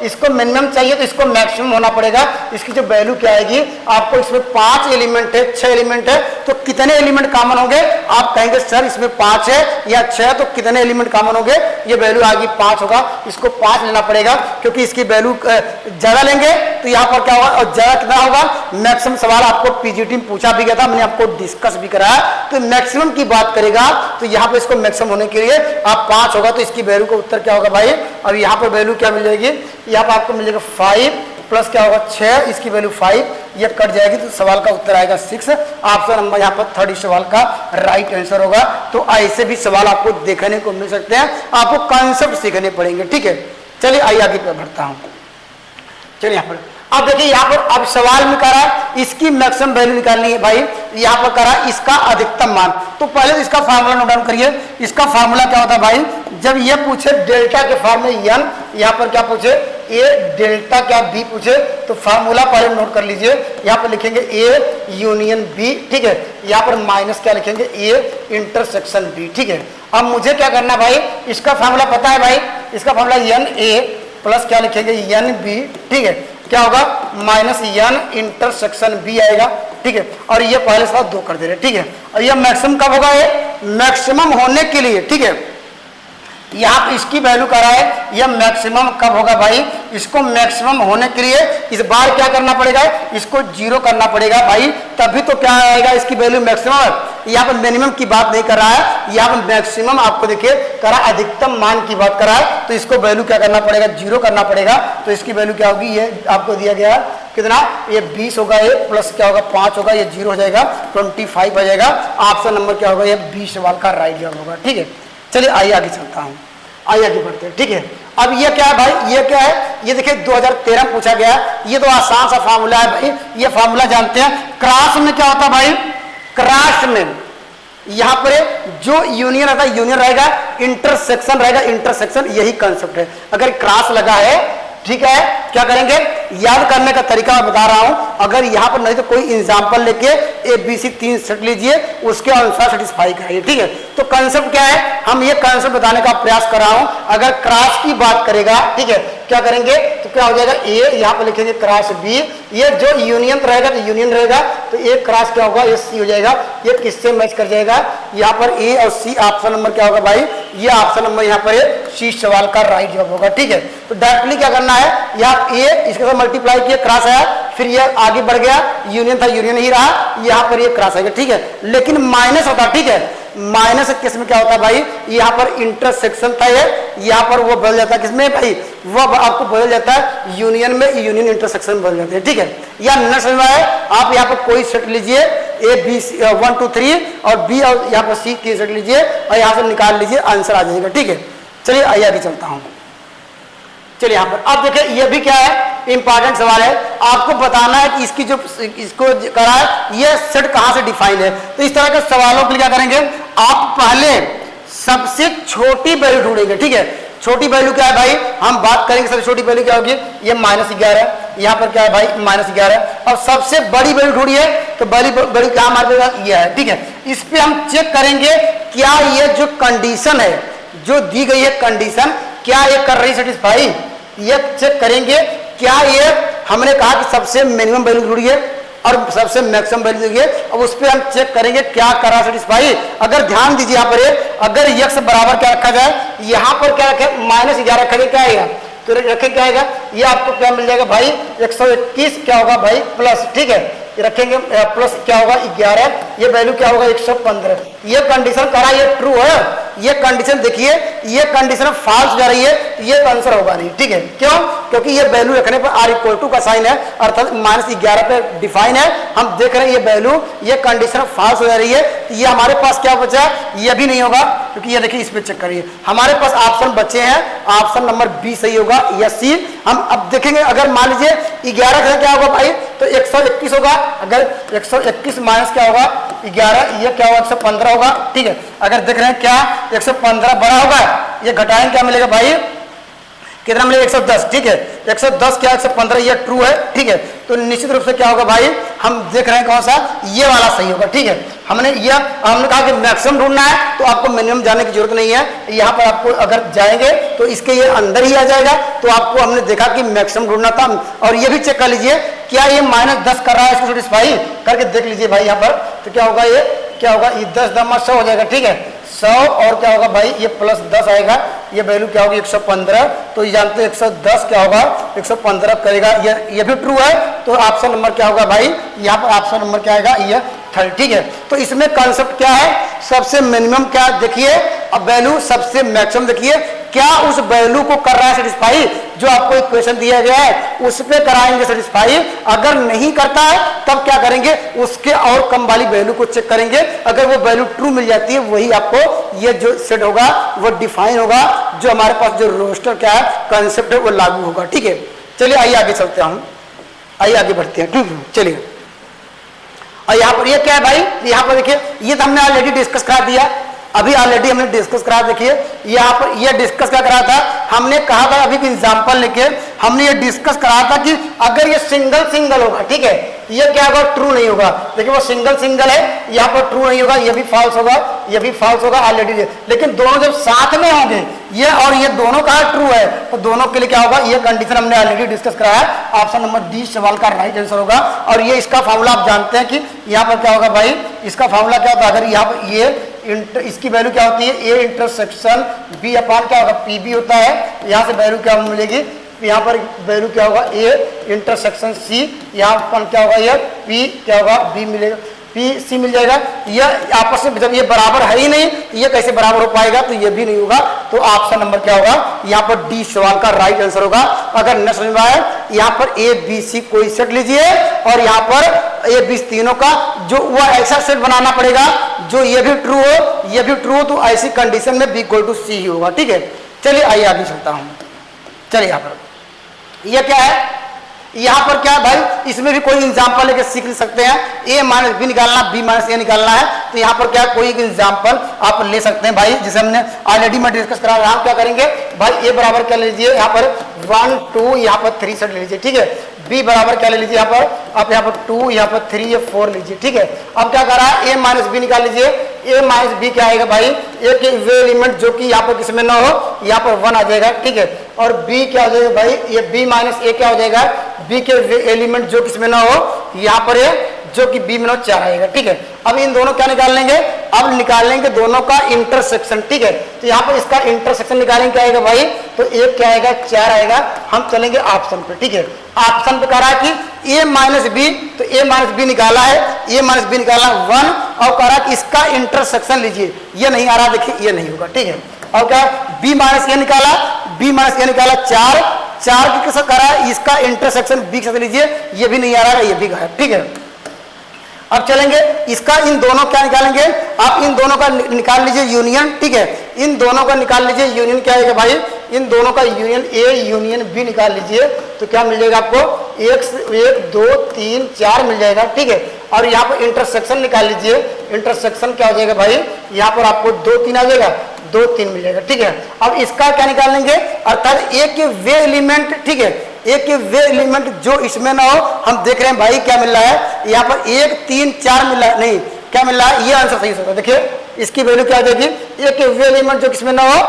इसको मिनिमम चाहिए तो इसको मैक्सिमम होना पड़ेगा, इसकी जो वैल्यू क्या आएगी, आपको इसमें 5 एलिमेंट है, 6 एलिमेंट है, तो कितने एलिमेंट कॉमन होंगे। आप कहेंगे सर इसमें 5 है या 6, तो कितने एलिमेंट कॉमन होंगे, ये वैल्यू आएगी 5 होगा, इसको 5 लेना पड़ेगा क्योंकि इसकी वैल्यू ज्यादा लेंगे तो यहाँ पर क्या होगा, और ज्यादा कितना होगा मैक्सिमम। सवाल आपको पीजीटी में पूछा भी गया था, मैंने आपको डिस्कस भी कराया। तो मैक्सिमम की बात करेगा तो यहाँ पे इसको मैक्सिमम होने के लिए आप 5 होगा, तो इसकी वैल्यू का उत्तर क्या होगा भाई, अब यहाँ पर वैल्यू क्या मिल जाएगी, यहाँ पर आपको मिलेगा 5 प्लस क्या होगा 6, इसकी वैल्यू 5, ये कट जाएगी तो सवाल का उत्तर आएगा 6। ऑप्शन नंबर यहाँ पर 3 सवाल का राइट आंसर होगा। तो ऐसे भी सवाल आपको देखने को मिल सकते हैं, आपको कॉन्सेप्ट सीखने पड़ेंगे। ठीक है, चलिए आइए आगे पे बढ़ता हूं। चलिए यहाँ पर अब देखिए, यहाँ पर अब सवाल में कह रहा है इसकी मैक्सिमम वैल्यू निकालनी है भाई, यहाँ पर कह रहा है इसका अधिकतम मान। तो पहले तो इसका फार्मूला नोट डाउन करिए, इसका फार्मूला क्या होता है भाई, जब ये पूछे डेल्टा के फॉर्म में एन, यहाँ पर क्या पूछे ए डेल्टा क्या बी पूछे, तो फार्मूला पहले नोट कर लीजिए। यहाँ पर लिखेंगे ए यूनियन बी। ठीक है, यहाँ पर माइनस क्या लिखेंगे ए इंटरसेक्शन बी। ठीक है, अब मुझे क्या करना भाई, इसका फार्मूला पता है भाई, इसका फार्मूला एन ए प्लस क्या लिखेंगे एन बी। ठीक है, क्या होगा माइनस एन इंटरसेक्शन बी आएगा। ठीक है, और ये पहले से 2 कर दे रहे। ठीक है, और ये मैक्सिमम कब होगा, ये मैक्सिमम होने के लिए। ठीक है, यहाँ पे इसकी वैल्यू कर रहा है, यह मैक्सिमम कब होगा भाई, इसको मैक्सिमम होने के लिए इस बार क्या करना पड़ेगा, इसको 0 करना पड़ेगा भाई, तभी तो क्या आएगा इसकी वैल्यू मैक्सिमम। यहाँ पर मिनिमम की बात नहीं कर रहा है, यहाँ पर मैक्सिमम आपको देखिए कर रहा है, अधिकतम मान की बात कर रहा है, तो इसको वैल्यू क्या करना पड़ेगा 0 करना पड़ेगा। तो इसकी वैल्यू क्या होगी, ये आपको दिया गया कितना, ये 20 होगा, ये प्लस क्या होगा 5 होगा, ये 0 हो जाएगा, 25 हो जाएगा। ऑप्शन नंबर क्या होगा, ये 20 सवाल का राइट जवाब होगा। ठीक है, चलिए आइए आगे चलता हूँ, आइए आगे बढ़ते हैं। ठीक है, अब ये क्या है भाई, ये क्या है, ये देखिए 2013 में पूछा गया, ये तो आसान सा फार्मूला है भाई, ये फार्मूला जानते हैं। क्रॉस में क्या होता है भाई, क्रॉस में यहां पर जो यूनियन रहता है, यूनियन रहेगा, इंटरसेक्शन रहेगा, इंटरसेक्शन, यही कंसेप्ट है। अगर क्रॉस लगा है, ठीक है, क्या करेंगे, याद करने का तरीका मैं बता रहा हूं। अगर यहां पर नहीं तो कोई एग्जांपल लेके ABC 3 सेट लीजिए, उसके अनुसार सेटिस्फाई कराइए। ठीक है, तो कंसेप्ट क्या है, हम ये कंसेप्ट बताने का प्रयास कर रहा हूं। अगर क्रॉस की बात करेगा, ठीक है, क्या करेंगे तो क्या हो जाएगा, ए यहां पर लिखेंगे क्रॉस बी, ये जो यूनियन रहेगा तो यूनियन रहेगा, तो ए क्रॉस क्या होगा, ये सी हो जाएगा। ये किससे मैच कर जाएगा, यहां पर ए और सी, ऑप्शन नंबर क्या होगा भाई, ये ऑप्शन नंबर यहां पर सी सवाल का राइट जवाब होगा। ठीक है, तो डायरेक्टली क्या करना है, यहाँ ए इसके साथ मल्टीप्लाई किया, क्रॉस आया, फिर ये आगे बढ़ गया, यूनियन था यूनियन ही रहा, यहाँ पर ये क्रॉस आएगा। ठीक है, लेकिन माइनस होता, ठीक है, माइनस केस में क्या होता है भाई, यहाँ पर इंटरसेक्शन था, ये यहाँ पर वो बदल जाता है किसमें भाई, वो आपको बदल जाता है यूनियन में, यूनियन इंटरसेक्शन बदल जाते हैं। ठीक है, या न समझ में आए, आप यहाँ पर कोई सेट लीजिए, ए बी 1 2 3 और बी और यहाँ पर सी 3 सेट लीजिए और यहाँ से निकाल लीजिए, आंसर आ जाएगा। ठीक है, चलिए आइए आगे चलता हूँ। चलिए यहाँ पर अब देखिए, ये भी क्या है, इंपॉर्टेंट सवाल है, आपको बताना है कि इसकी जो इसको करा है, ये सेट कहाँ से डिफाइन है। तो इस तरह के सवालों के लिए क्या करेंगे, आप पहले सबसे छोटी वैल्यू ढूंढेंगे। ठीक है, छोटी वैल्यू क्या है भाई, हम बात करेंगे सबसे छोटी वैल्यू क्या होगी, ये -11, यहाँ पर क्या है भाई -11, और सबसे बड़ी वैल्यू ढूंढिए, तो बड़ी क्या हमारे पास ये है। ठीक है, इस पे हम चेक करेंगे क्या ये जो कंडीशन है, जो दी गई है कंडीशन, क्या ये कर रही सेटिस्फाई, ये चेक करेंगे। क्या ये हमने कहा कि सबसे मिनिमम वैल्यू ढूंढिए और सबसे मैक्सिमम वैल्यू ढूंढिए, अब उस पर हम चेक करेंगे क्या करा सेटिस्फाई। अगर ध्यान दीजिए यहाँ पर, अगर x बराबर क्या रखा जाए, यहाँ पर क्या रखे, -11 रखा जाए, क्या आएगा, तो रखें क्या आएगा, ये आपको क्या मिल जाएगा भाई, 121 क्या होगा भाई प्लस। ठीक है, रखेंगे प्लस क्या होगा 11, ये वैल्यू क्या होगा 115। ये कंडीशन करा, ये ट्रू है, ये कंडीशन देखिए, ये कंडीशन फॉल्स जा रही है, ये आंसर होगा नहीं। ठीक है, क्यों, क्योंकि ये वैल्यू रखने पर r = का साइन है, अर्थात -11 पे डिफाइन है, हम देख रहे हैं ये वैल्यू, ये कंडीशन फॉल्स हो जा रही है, ये हमारे पास क्या बचा, ये भी नहीं होगा, क्योंकि ये देखिए इस पे चेक करिए, हमारे पास ऑप्शन बचे हैं, ऑप्शन नंबर बी सही होगा या सी। हम अब देखेंगे, अगर मान लीजिए 11 क्या होगा भाई, तो 121 होगा, अगर 121 माइनस क्या होगा 11, ये क्या होगा 115 होगा। ठीक है, अगर देख रहे हैं क्या 115 बड़ा होगा, ये घटाएंगे क्या मिलेगा भाई, कितना मिलेगा 110। ठीक है, 110 क्या 115, ये ट्रू है। ठीक है, तो निश्चित रूप से क्या होगा भाई, हम देख रहे हैं कौन सा, ये वाला सही होगा। ठीक है, हमने कहा कि मैक्सिमम ढूंढना है, तो आपको मिनिमम जाने की जरूरत नहीं है, यहाँ पर आपको अगर जाएंगे तो इसके ये अंदर ही आ जाएगा, तो आपको हमने देखा कि मैक्सिमम ढूंढना था। और ये भी चेक कर लीजिए, क्या ये -10 कर रहा है, इसको सेटिस्फाई करके देख लीजिए भाई यहाँ पर, तो क्या होगा, ये क्या होगा, ये 10 × 100 हो जाएगा। ठीक है, 100 और क्या होगा भाई, ये +10 आएगा, ये वैल्यू क्या होगी 115, तो ये जानते हैं 110 क्या होगा 115 करेगा, ये भी ट्रू है, तो ऑप्शन नंबर क्या होगा भाई, यहाँ पर ऑप्शन नंबर क्या आएगा, ये 30। ठीक है, तो इसमें कंसेप्ट क्या है, सबसे मिनिमम क्या देखिए, अब वैल्यू सबसे मैक्सिमम देखिए, क्या उस वैल्यू को कर रहा है सेटिस्फाई, जो आपको इक्वेशन दिया गया है उस पे कराएंगे सेटिस्फाई। अगर नहीं करता है तब क्या करेंगे, उसके और कम वाली वैल्यू को चेक करेंगे, अगर वो वैल्यू ट्रू मिल जाती है, वही आपको ये जो सेट होगा वो डिफाइन होगा, जो हमारे पास जो रोस्टर क्या है कंसेप्ट है वो लागू होगा। ठीक है, चलिए आइए आगे चलते हैं, आइए आगे बढ़ते हैं। ठीक है, चलिए, और यहाँ पर ये क्या है भाई, यहाँ पर देखिए, ये तो हमने ऑलरेडी डिस्कस करा दिया, अभी ऑलरेडी हमने डिस्कस करा। देखिए यहाँ पर ये डिस्कस क्या करा था, हमने कहा था अभी एग्जांपल लेके हमने ये डिस्कस करा था कि अगर ये सिंगल होगा, ठीक है, ये क्या होगा, ट्रू नहीं होगा। देखिए वो सिंगल है, यहाँ पर ट्रू नहीं होगा, ये भी फॉल्स होगा, ये भी फॉल्स होगा ऑलरेडी। लेकिन दोनों जब साथ में होंगे, ये और ये दोनों का ट्रू है, तो दोनों के लिए क्या होगा, ये कंडीशन हमने ऑलरेडी डिस्कस कराया है, ऑप्शन नंबर डी सवाल का राइट आंसर होगा। और ये इसका फॉर्मूला आप जानते हैं कि यहाँ पर क्या होगा भाई, इसका फॉर्मूला क्या होता है, अगर यहाँ पर ये इसकी वैल्यू क्या होती है, ए इंटरसेक्शन बी अपान क्या होगा पी बी होता है, यहाँ से वैल्यू क्या मिलेगी, यहाँ पर वैल्यू क्या होगा ए इंटरसेक्शन सी, यहाँ पर क्या होगा ये पी क्या होगा बी मिलेगा, पी सी मिल जाएगा। यह आपस में जब ये बराबर है ही नहीं तो ये कैसे बराबर हो पाएगा, तो ये भी नहीं होगा। तो ऑप्शन नंबर क्या होगा, यहाँ पर डी सवाल का राइट आंसर होगा। अगर न समझ में आए यहाँ पर ए बी सी कोई सेट लीजिए और यहाँ पर ए बी तीनों का जो वह ऐसा सेट बनाना पड़ेगा जो ये भी ट्रू हो ये भी ट्रू हो, तो ऐसी कंडीशन में बी इक्वल टू सी ही होगा। ठीक है, चलिए आइए आगे चलता हूँ। चलिए यहाँ पर यह क्या है, यहाँ पर क्या है भाई, इसमें भी कोई एग्जाम्पल लेके सीख सकते हैं। ए माइनस बी निकालना, बी माइनस ए निकालना है, तो यहाँ पर क्या है कोई एग्जाम्पल आप ले सकते हैं भाई, जिसे हमने ऑलरेडी मैं डिस्कस करा। यहाँ क्या करेंगे भाई, ए बराबर क्या ले लीजिए यहाँ पर 1 2 यहाँ पर 3 सेट ले लीजिए। ठीक है, बी बराबर क्या ले लीजिए यहाँ पर आप यहाँ पर 2 यहाँ पर 3 या 4 लीजिए। ठीक है, अब क्या कर रहा है, ए माइनस बी निकाल लीजिए। ए माइनस बी क्या आएगा भाई, ए के वे एलिमेंट जो कि यहाँ पर किसमें ना हो यहाँ पर 1 आ जाएगा। ठीक है, और बी क्या हो जाएगा भाई, ये बी माइनस ए क्या हो जाएगा, बी के एलिमेंट जो किसमें ना हो यहाँ पर है जो कि बी में 4 आएगा। ठीक है, अब इन दोनों क्या निकाल लेंगे, अब निकाल लेंगे दोनों का इंटरसेक्शन। ठीक है, तो यहाँ पर इसका इंटरसेक्शन निकालेंगे क्या आएगा भाई, तो एक क्या आएगा 4 आएगा। हम चलेंगे ऑप्शन पे। ठीक है, ऑप्शन पे कह रहा है कि ए माइनस बी, तो ए माइनस बी निकाला है, ए माइनस बी निकाला 1 और कह रहा है कि इसका इंटरसेक्शन लीजिए, ये नहीं आ रहा, देखिए ये नहीं होगा। ठीक है, और क्या बी माइनस ए निकाला, बी माइनस ए निकाला 4 की कैसे करा है, इसका इंटरसेक्शन बी के साथ लीजिए, ये भी नहीं आ रहा है, ये भी गायब। ठीक है, अब चलेंगे इसका इन दोनों क्या निकालेंगे, आप इन दोनों का निकाल लीजिए यूनियन। ठीक है, इन दोनों का निकाल लीजिए यूनियन, क्या आएगा भाई, इन दोनों का यूनियन ए यूनियन बी निकाल लीजिए, तो क्या मिल जाएगा आपको 1 2 3 4 मिल जाएगा। ठीक है, और यहाँ पर इंटरसेक्शन निकाल लीजिए, इंटरसेक्शन क्या हो जाएगा भाई, यहाँ पर आपको 2 3 आ जाएगा, 2 3 मिल जाएगा। ठीक है, अब इसका क्या निकाल लेंगे, अर्थात ए के वे एलिमेंट। ठीक है, एक वे एलिमेंट जो इसमें ना हो, हम देख रहे हैं भाई क्या मिल रहा है, यहाँ पर 1 3 4 मिल रहा है, नहीं क्या मिल रहा है, ये आंसर सही होगा। देखिए इसकी वैल्यू क्या आ जाएगी, एक वे एलिमेंट जो किसमें ना हो,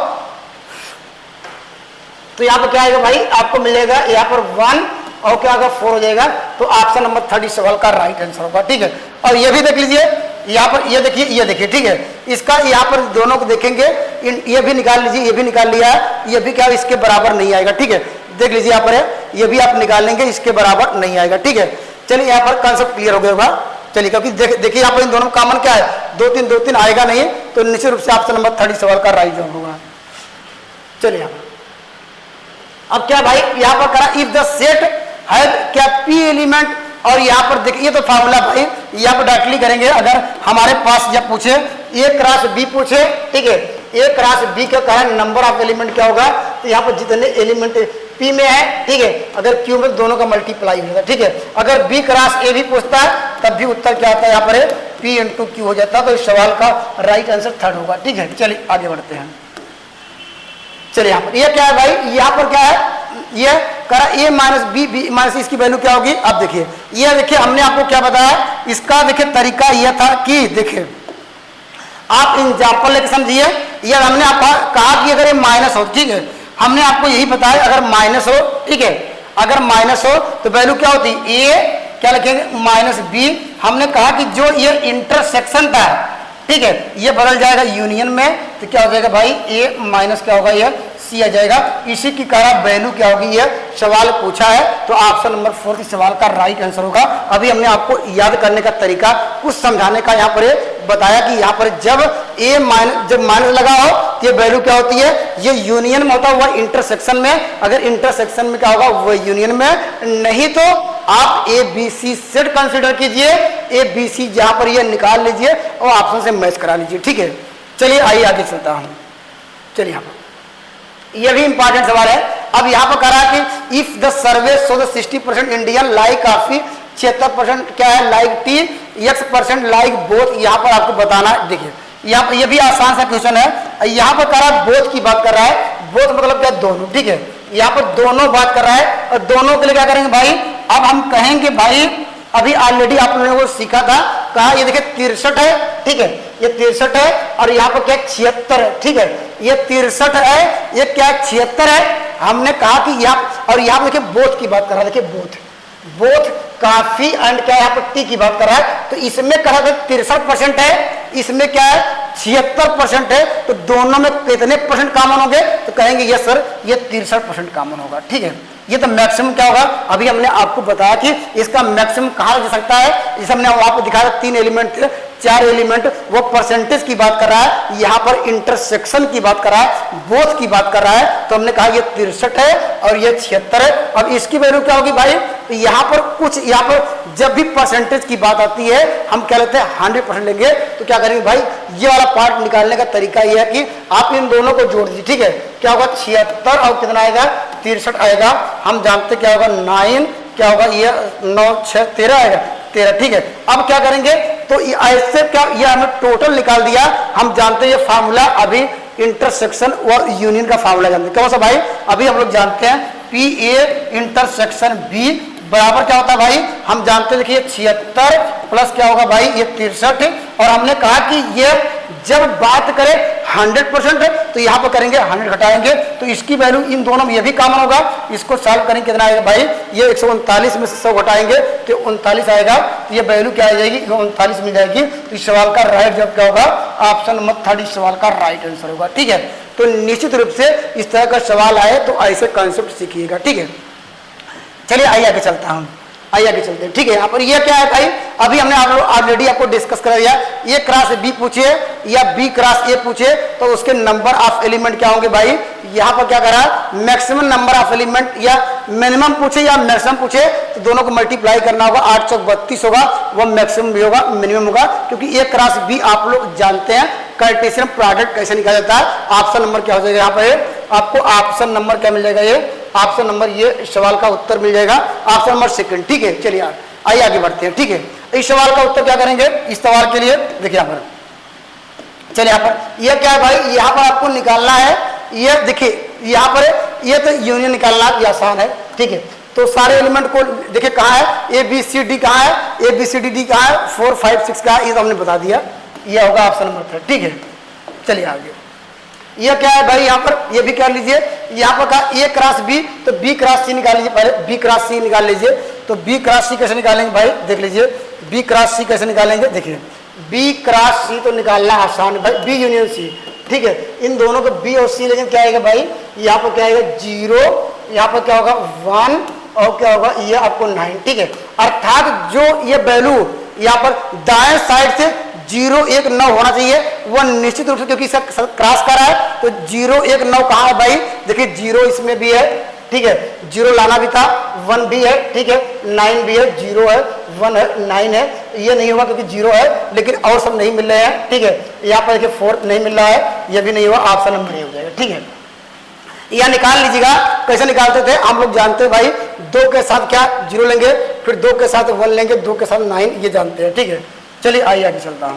तो यहाँ पर क्या आएगा भाई, आपको मिलेगा यहाँ पर 1 और क्या होगा 4 हो जाएगा। तो ऑप्शन नंबर 30 सवाल का राइट आंसर होगा। ठीक है, और ये भी देख लीजिए यहाँ पर, ये देखिए ये देखिए। ठीक है, इसका यहाँ पर दोनों को देखेंगे, ये भी निकाल लीजिए, ये भी निकाल लिया है, ये भी क्या इसके बराबर नहीं आएगा। ठीक है, देख लीजिए यहाँ पर है, ये भी आप निकाल लेंगे, इसके बराबर नहीं आएगा। ठीक है, चलिए यहाँ पर कॉन्सेप्ट क्लियर हो गया होगा। चलिए, क्योंकि देखिए यहाँ पर इन दोनों कॉमन क्या है, 2 3 आएगा नहीं, तो निश्चित रूप से ऑप्शन नंबर 30 सवाल का राइट जवाब होगा। चलिए यहाँ पर अब क्या भाई, यहाँ पर करा इफ द सेट है क्या पी एलिमेंट, और यहाँ पर देखिए तो फार्मूला भाई यहाँ पर डायरेक्टली करेंगे। अगर हमारे पास जब पूछे ए क्रॉस बी पूछे, ठीक है, ए क्रॉस बी का कारण नंबर ऑफ एलिमेंट क्या होगा, तो यहाँ पर जितने एलिमेंट पी में है, ठीक है, अगर क्यू में दोनों का मल्टीप्लाई होगा। ठीक है, अगर बी क्रॉस ए भी पूछता है तब भी उत्तर क्या आता है, यहाँ पर पी इंटू क्यू हो जाता है। तो इस सवाल का राइट आंसर 3rd होगा। ठीक है, चलिए आगे बढ़ते हैं। चलिए यहाँ पर ये क्या है भाई, यहाँ पर क्या है, ये करा ए माइनस बी, बी माइनस इसकी वैल्यू क्या होगी। अब देखिए, ये देखिए हमने आपको क्या बताया, इसका देखिए तरीका यह था कि देखिए आप एग्जाम्पल लेके समझिए। ये हमने आपको कहा कि अगर ये माइनस हो, ठीक है, हमने आपको यही बताया अगर माइनस हो, ठीक है, अगर माइनस हो तो वैल्यू क्या होती, ए क्या लिखेंगे माइनस बी। हमने कहा कि जो ये इंटरसेक्शन था, ठीक है, ये बदल जाएगा यूनियन में, तो क्या हो जाएगा भाई, ए माइनस क्या होगा, ये सी आ जाएगा। इसी की कारण वैल्यू क्या होगी, ये सवाल पूछा है, तो ऑप्शन नंबर 4 इस सवाल का राइट आंसर होगा। अभी हमने आपको याद करने का तरीका कुछ समझाने का यहाँ पर बताया कि यहाँ पर जब ए माइनस जब माइनस लगा हो तो ये वैल्यू क्या होती है, ये यूनियन में होता है, वह इंटरसेक्शन में। अगर इंटरसेक्शन में क्या होगा, वह यूनियन में, नहीं तो आप A B C set consider कीजिए, ए बी सी जहां पर ये निकाल लीजिए और ऑप्शन से मैच करा लीजिए। ठीक है, चलिए आइए आगे चलता हूं। चलिए यहाँ पर यह भी इंपॉर्टेंट सवाल है। अब यहाँ पर कहा कि if the survey show the 60% Indian like coffee, 76% क्या है like T, x% like both. यहाँ पर आपको बताना है, देखिए यहाँ पर यह भी आसान सा क्वेश्चन है। यहाँ पर कह रहा है बोथ की बात कर रहा है, बोथ मतलब क्या, दोनों। ठीक है, यहाँ पर दोनों बात कर रहा है, और दोनों के लिए क्या करेंगे भाई, अब हम कहेंगे भाई, अभी ऑलरेडी आपने वो सीखा था, कहा ये देखिए 63 है, ठीक है, ये 63 है, और यहाँ पर क्या 76 है। ठीक है, ये 63 है, ये क्या 76 है। हमने कहा कि यहाँ, और यहाँ पर देखिए बोथ की बात कर रहा है, देखिए बोथ, बोथ काफी एंड क्या यहाँ पर टी की बात कर रहा है, तो इसमें कहा था 63% है, इसमें क्या है 76% है, तो दोनों में कितने परसेंट कॉमन होंगे? तो कहेंगे यस सर ये 63% कॉमन होगा। ठीक है, ये तो मैक्सिमम क्या होगा? अभी हमने आपको बताया कि इसका मैक्सिमम कहाँ जा सकता है। जैसे हमने आपको दिखाया 3 एलिमेंट थे, 4 एलिमेंट, वो परसेंटेज की बात कर रहा है, यहाँ पर इंटरसेक्शन की बात कर रहा है, बोथ की बात कर रहा है। तो हमने कहा ये 63 है और ये 76 है। अब इसकी वैल्यू क्या होगी भाई? तो यहाँ पर कुछ, यहाँ पर जब भी परसेंटेज की बात आती है हम क्या लेते हैं 100% लेंगे। तो क्या करेंगे भाई, ये वाला पार्ट निकालने का तरीका ये है कि आप इन दोनों को जोड़ दीजिए। ठीक है, क्या होगा? 76 और कितना आएगा? 63 आएगा। हम जानते क्या होगा? 9 क्या होगा? ये 9 6 13 आएगा, 13। ठीक है, अब क्या करेंगे? तो ऐसे क्या, ये हमने टोटल निकाल दिया। हम जानते हैं ये फार्मूला अभी इंटरसेक्शन और यूनियन का फार्मूला जानते हैं। कौन सा भाई? अभी हम लोग जानते हैं PA इंटरसेक्शन B बराबर क्या होता है भाई? हम जानते हैं, देखिए 76 प्लस क्या होगा भाई? ये 63। और हमने कहा कि ये जब बात करें 100% तो यहाँ पर करेंगे 100 घटाएंगे, तो इसकी वैल्यू इन दोनों में ये भी कॉमन होगा। इसको सॉल्व करेंगे, कितना आएगा भाई? ये 139 में से 100 घटाएंगे तो 39 आएगा। तो ये वैल्यू क्या आ जाएगी? 39 मिल जाएगी। तो इस सवाल का राइट जवाब क्या होगा? ऑप्शन नंबर 3 इस सवाल का राइट आंसर होगा। ठीक है, तो निश्चित रूप से इस तरह का सवाल आए तो ऐसे कॉन्सेप्ट सीखिएगा। ठीक है, चलिए आइए आगे चलता हूं, आइए आगे चलते हैं। ठीक है, यहाँ पर ये क्या है भाई? अभी हमने ऑलरेडी आपको डिस्कस कर दिया। ए क्रॉस बी पूछे या बी क्रॉस ए पूछे तो उसके नंबर ऑफ एलिमेंट क्या होंगे भाई? यहाँ पर क्या करा? मैक्सिमम नंबर ऑफ एलिमेंट या मिनिमम पूछे या मैक्सिमम पूछे तो दोनों को मल्टीप्लाई करना होगा। 8 चौक 32 होगा, वो मैक्सिमम भी होगा, मिनिमम होगा। क्योंकि ए क्रॉस बी आप लोग जानते हैं कार्टेशियन प्रोडक्ट कैसे निकाला जाता है। ऑप्शन नंबर क्या हो जाएगा? यहाँ पर आपको ऑप्शन नंबर क्या मिल जाएगा? ये ऑप्शन नंबर, ये सवाल का उत्तर मिल जाएगा ऑप्शन नंबर 2। ठीक है, चलिए आइए आगे बढ़ते हैं। ठीक है, इस सवाल का उत्तर क्या करेंगे इस सवाल के लिए? देखिए यहाँ पर, चलिए यहाँ पर ये क्या है भाई? यहाँ पर आपको निकालना है, ये देखिए यहाँ पर ये तो यूनियन निकालना ये आसान है। ठीक है, तो सारे एलिमेंट को देखिए कहाँ है? ABCD कहाँ है? ABCD कहाँ है? 4 5 6 का, ये तो हमने बता दिया, ये होगा ऑप्शन नंबर 3। ठीक है, चलिए आगे। ये क्या है भाई? यहाँ पर ये भी कर लीजिए। यहाँ पर कहा A क्रॉस B, तो B क्रॉस C निकाल लीजिए। पहले B क्रॉस C निकाल लीजिए। तो B क्रॉस C कैसे निकालेंगे भाई? देख लीजिए B क्रॉस C कैसे निकालेंगे। देखिए B क्रॉस C तो निकालना आसान है भाई, B यूनियन C। ठीक है, इन दोनों को B और C, लेकिन क्या आएगा भाई? यहाँ पर क्या आएगा? 0, यहाँ पर क्या होगा? 1 और क्या होगा? ये आपको 9। ठीक है, अर्थात जो ये वैल्यू यहाँ पर दाएं साइड से 0 1 9 होना चाहिए, वो निश्चित रूप से, क्योंकि इसका क्रॉस कर रहा है तो 0 1 9 कहाँ है भाई? देखिए 0 इसमें भी है। ठीक है, 0 लाना भी था, 1 भी है। ठीक है, 9 भी है, 0 है, 1 है, 9 है। ये नहीं होगा क्योंकि 0 है, लेकिन और सब नहीं मिल रहे हैं। ठीक है, यहाँ पर देखिए 4 नहीं मिल रहा है, ये भी नहीं हुआ, ऑप्शन नंबर नहीं हो जाएगा। ठीक है, यह निकाल लीजिएगा। कैसे निकालते थे हम लोग जानते हैं भाई, 2 के साथ क्या 0 लेंगे, फिर 2 के साथ 1 लेंगे, 2 के साथ 9, ये जानते हैं। ठीक है, चलिए आइए आगे चलता हूं।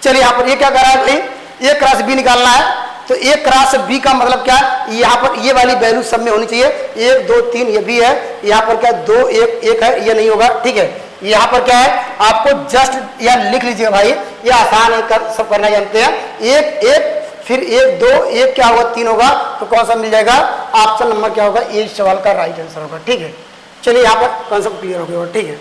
चलिए यहाँ पर ये क्या कर रहा है भाई? A क्रॉस B निकालना है, तो A क्रॉस B का मतलब क्या? यहाँ पर ये वाली वैल्यू सब में होनी चाहिए। 1 2 3 ये भी है, यहाँ पर क्या 2 1 1 है, ये नहीं होगा। ठीक है, यहाँ पर क्या है? आपको जस्ट यह लिख लीजिएगा भाई, ये आसान है, सब करना जानते हैं। 1 1 फिर 1 2 1 क्या होगा? 3 होगा, तो कौन सा मिल जाएगा? ऑप्शन नंबर क्या होगा? ये सवाल का राइट आंसर होगा। ठीक है, चलिए यहाँ पर कॉन्सेप्ट क्लियर हो गया। ठीक है,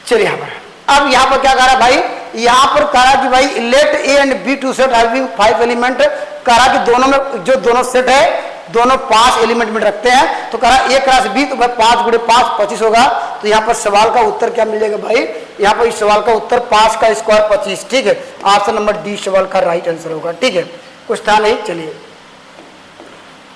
चलिए यहाँ पर अब यहाँ पर क्या कह रहा है भाई? यहाँ पर कह रहा कि भाई let A and B two set having 5 element. कह रहा कि दोनों में जो दोनों सेट है दोनों 5 एलिमेंट में रखते हैं। तो कह रहा A क्रॉस B, तो भाई 5 × 5 25 होगा। तो यहाँ पर सवाल का उत्तर क्या मिल जाएगा भाई? यहाँ पर इस सवाल का उत्तर 5 का स्क्वायर 25। ठीक है, ऑप्शन नंबर D सवाल का राइट आंसर होगा। ठीक है, कुछ था नहीं।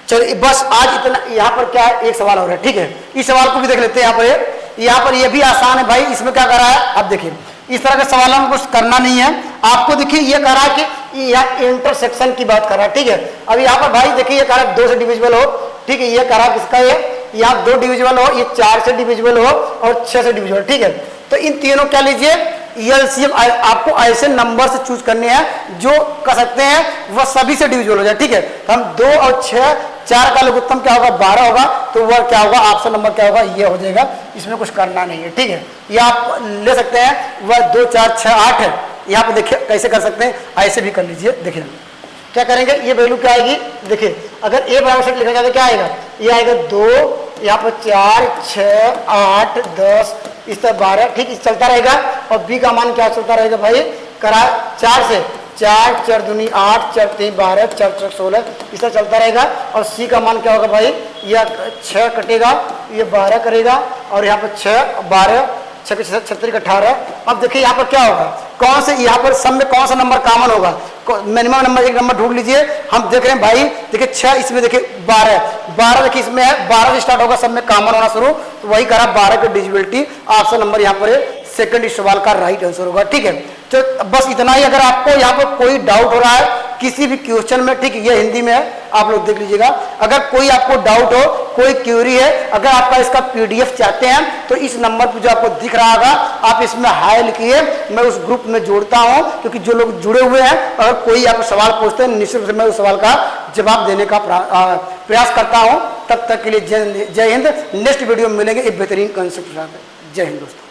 चलिए बस आज इतना। यहाँ पर क्या है? एक सवाल हो रहा है। ठीक है, इस सवाल को भी देख लेते हैं। यहाँ पर ये भी आसान है भाई। इसमें क्या कर रहा है? अब देखिए, इस तरह के सवालों में कुछ करना नहीं है आपको। देखिए ये कह रहा है कि यह इंटरसेक्शन की बात कर रहा है। ठीक है, अब यहाँ पर भाई देखिए ये कह रहा है 2 से डिविजिबल हो। ठीक है, ये कह रहा है किसका? ये यहाँ 2 डिविजिबल हो, ये 4 से डिविजिबल हो और 6 से डिविजिबल। ठीक है, तो इन तीनों क्या लीजिए? एलसीएम आपको ऐसे नंबर से चूज करने हैं जो कर सकते हैं वह सभी से डिविजिबल हो जाए। ठीक है, तो हम 2 और 6, 4 का लघुत्तम क्या होगा? 12 होगा, तो वह क्या होगा? ऑप्शन नंबर क्या होगा? ये हो जाएगा। इसमें कुछ करना नहीं है। ठीक है, ये आप ले सकते हैं, वह 2 4 6 8 है। यहाँ पे देखिए कैसे कर सकते हैं, ऐसे भी कर लीजिए। देखिए क्या करेंगे? ये वैल्यू क्या आएगी? देखिए अगर A बराबर सेट लिखा जाए तो क्या आएगा? ये आएगा 2, यहाँ पर 4 6 8 10, इस तरह 12। ठीक, चलता रहेगा। और B का मान क्या चलता रहेगा भाई? करा 4 से 4 4 दूनी 8 4 3 12 4 4 16 इस तरह चलता रहेगा। और सी का मान क्या होगा भाई, यह 6 कटेगा, ये 12 करेगा और यहाँ पर 6 12 6 36 18। अब देखिए यहाँ पर क्या होगा, कौन से यहाँ पर सब में कौन सा नंबर कॉमन होगा, मिनिमम नंबर एक नंबर ढूंढ लीजिए। हम देख रहे हैं भाई, देखिए 6 इसमें, देखिए 12 देखिए इसमें है, 12 से स्टार्ट होगा, सब में कॉमन होना शुरू, तो वही करा 12 की डिविजिबिलिटी। ऑप्शन नंबर यहाँ पर सेकंड इस सवाल का राइट आंसर होगा। ठीक है, तो बस इतना ही। अगर आपको यहाँ पर कोई डाउट हो रहा है किसी भी क्वेश्चन में, ठीक है, ये हिंदी में है, आप लोग देख लीजिएगा। अगर कोई आपको डाउट हो, कोई क्वेरी है, अगर आपका इसका पीडीएफ चाहते हैं तो इस नंबर पर जो आपको दिख रहा होगा आप इसमें हाय लिखिए, मैं उस ग्रुप में जोड़ता हूं, क्योंकि जो लोग जुड़े हुए हैं अगर कोई आपको सवाल पूछते हैं निश्चित रूप से मैं उस सवाल का जवाब देने का प्रयास करता हूं। तब तक के लिए जय हिंद। नेक्स्ट वीडियो में मिलेंगे एक बेहतरीन कंसेप्ट के साथ। जय हिंद दोस्तों।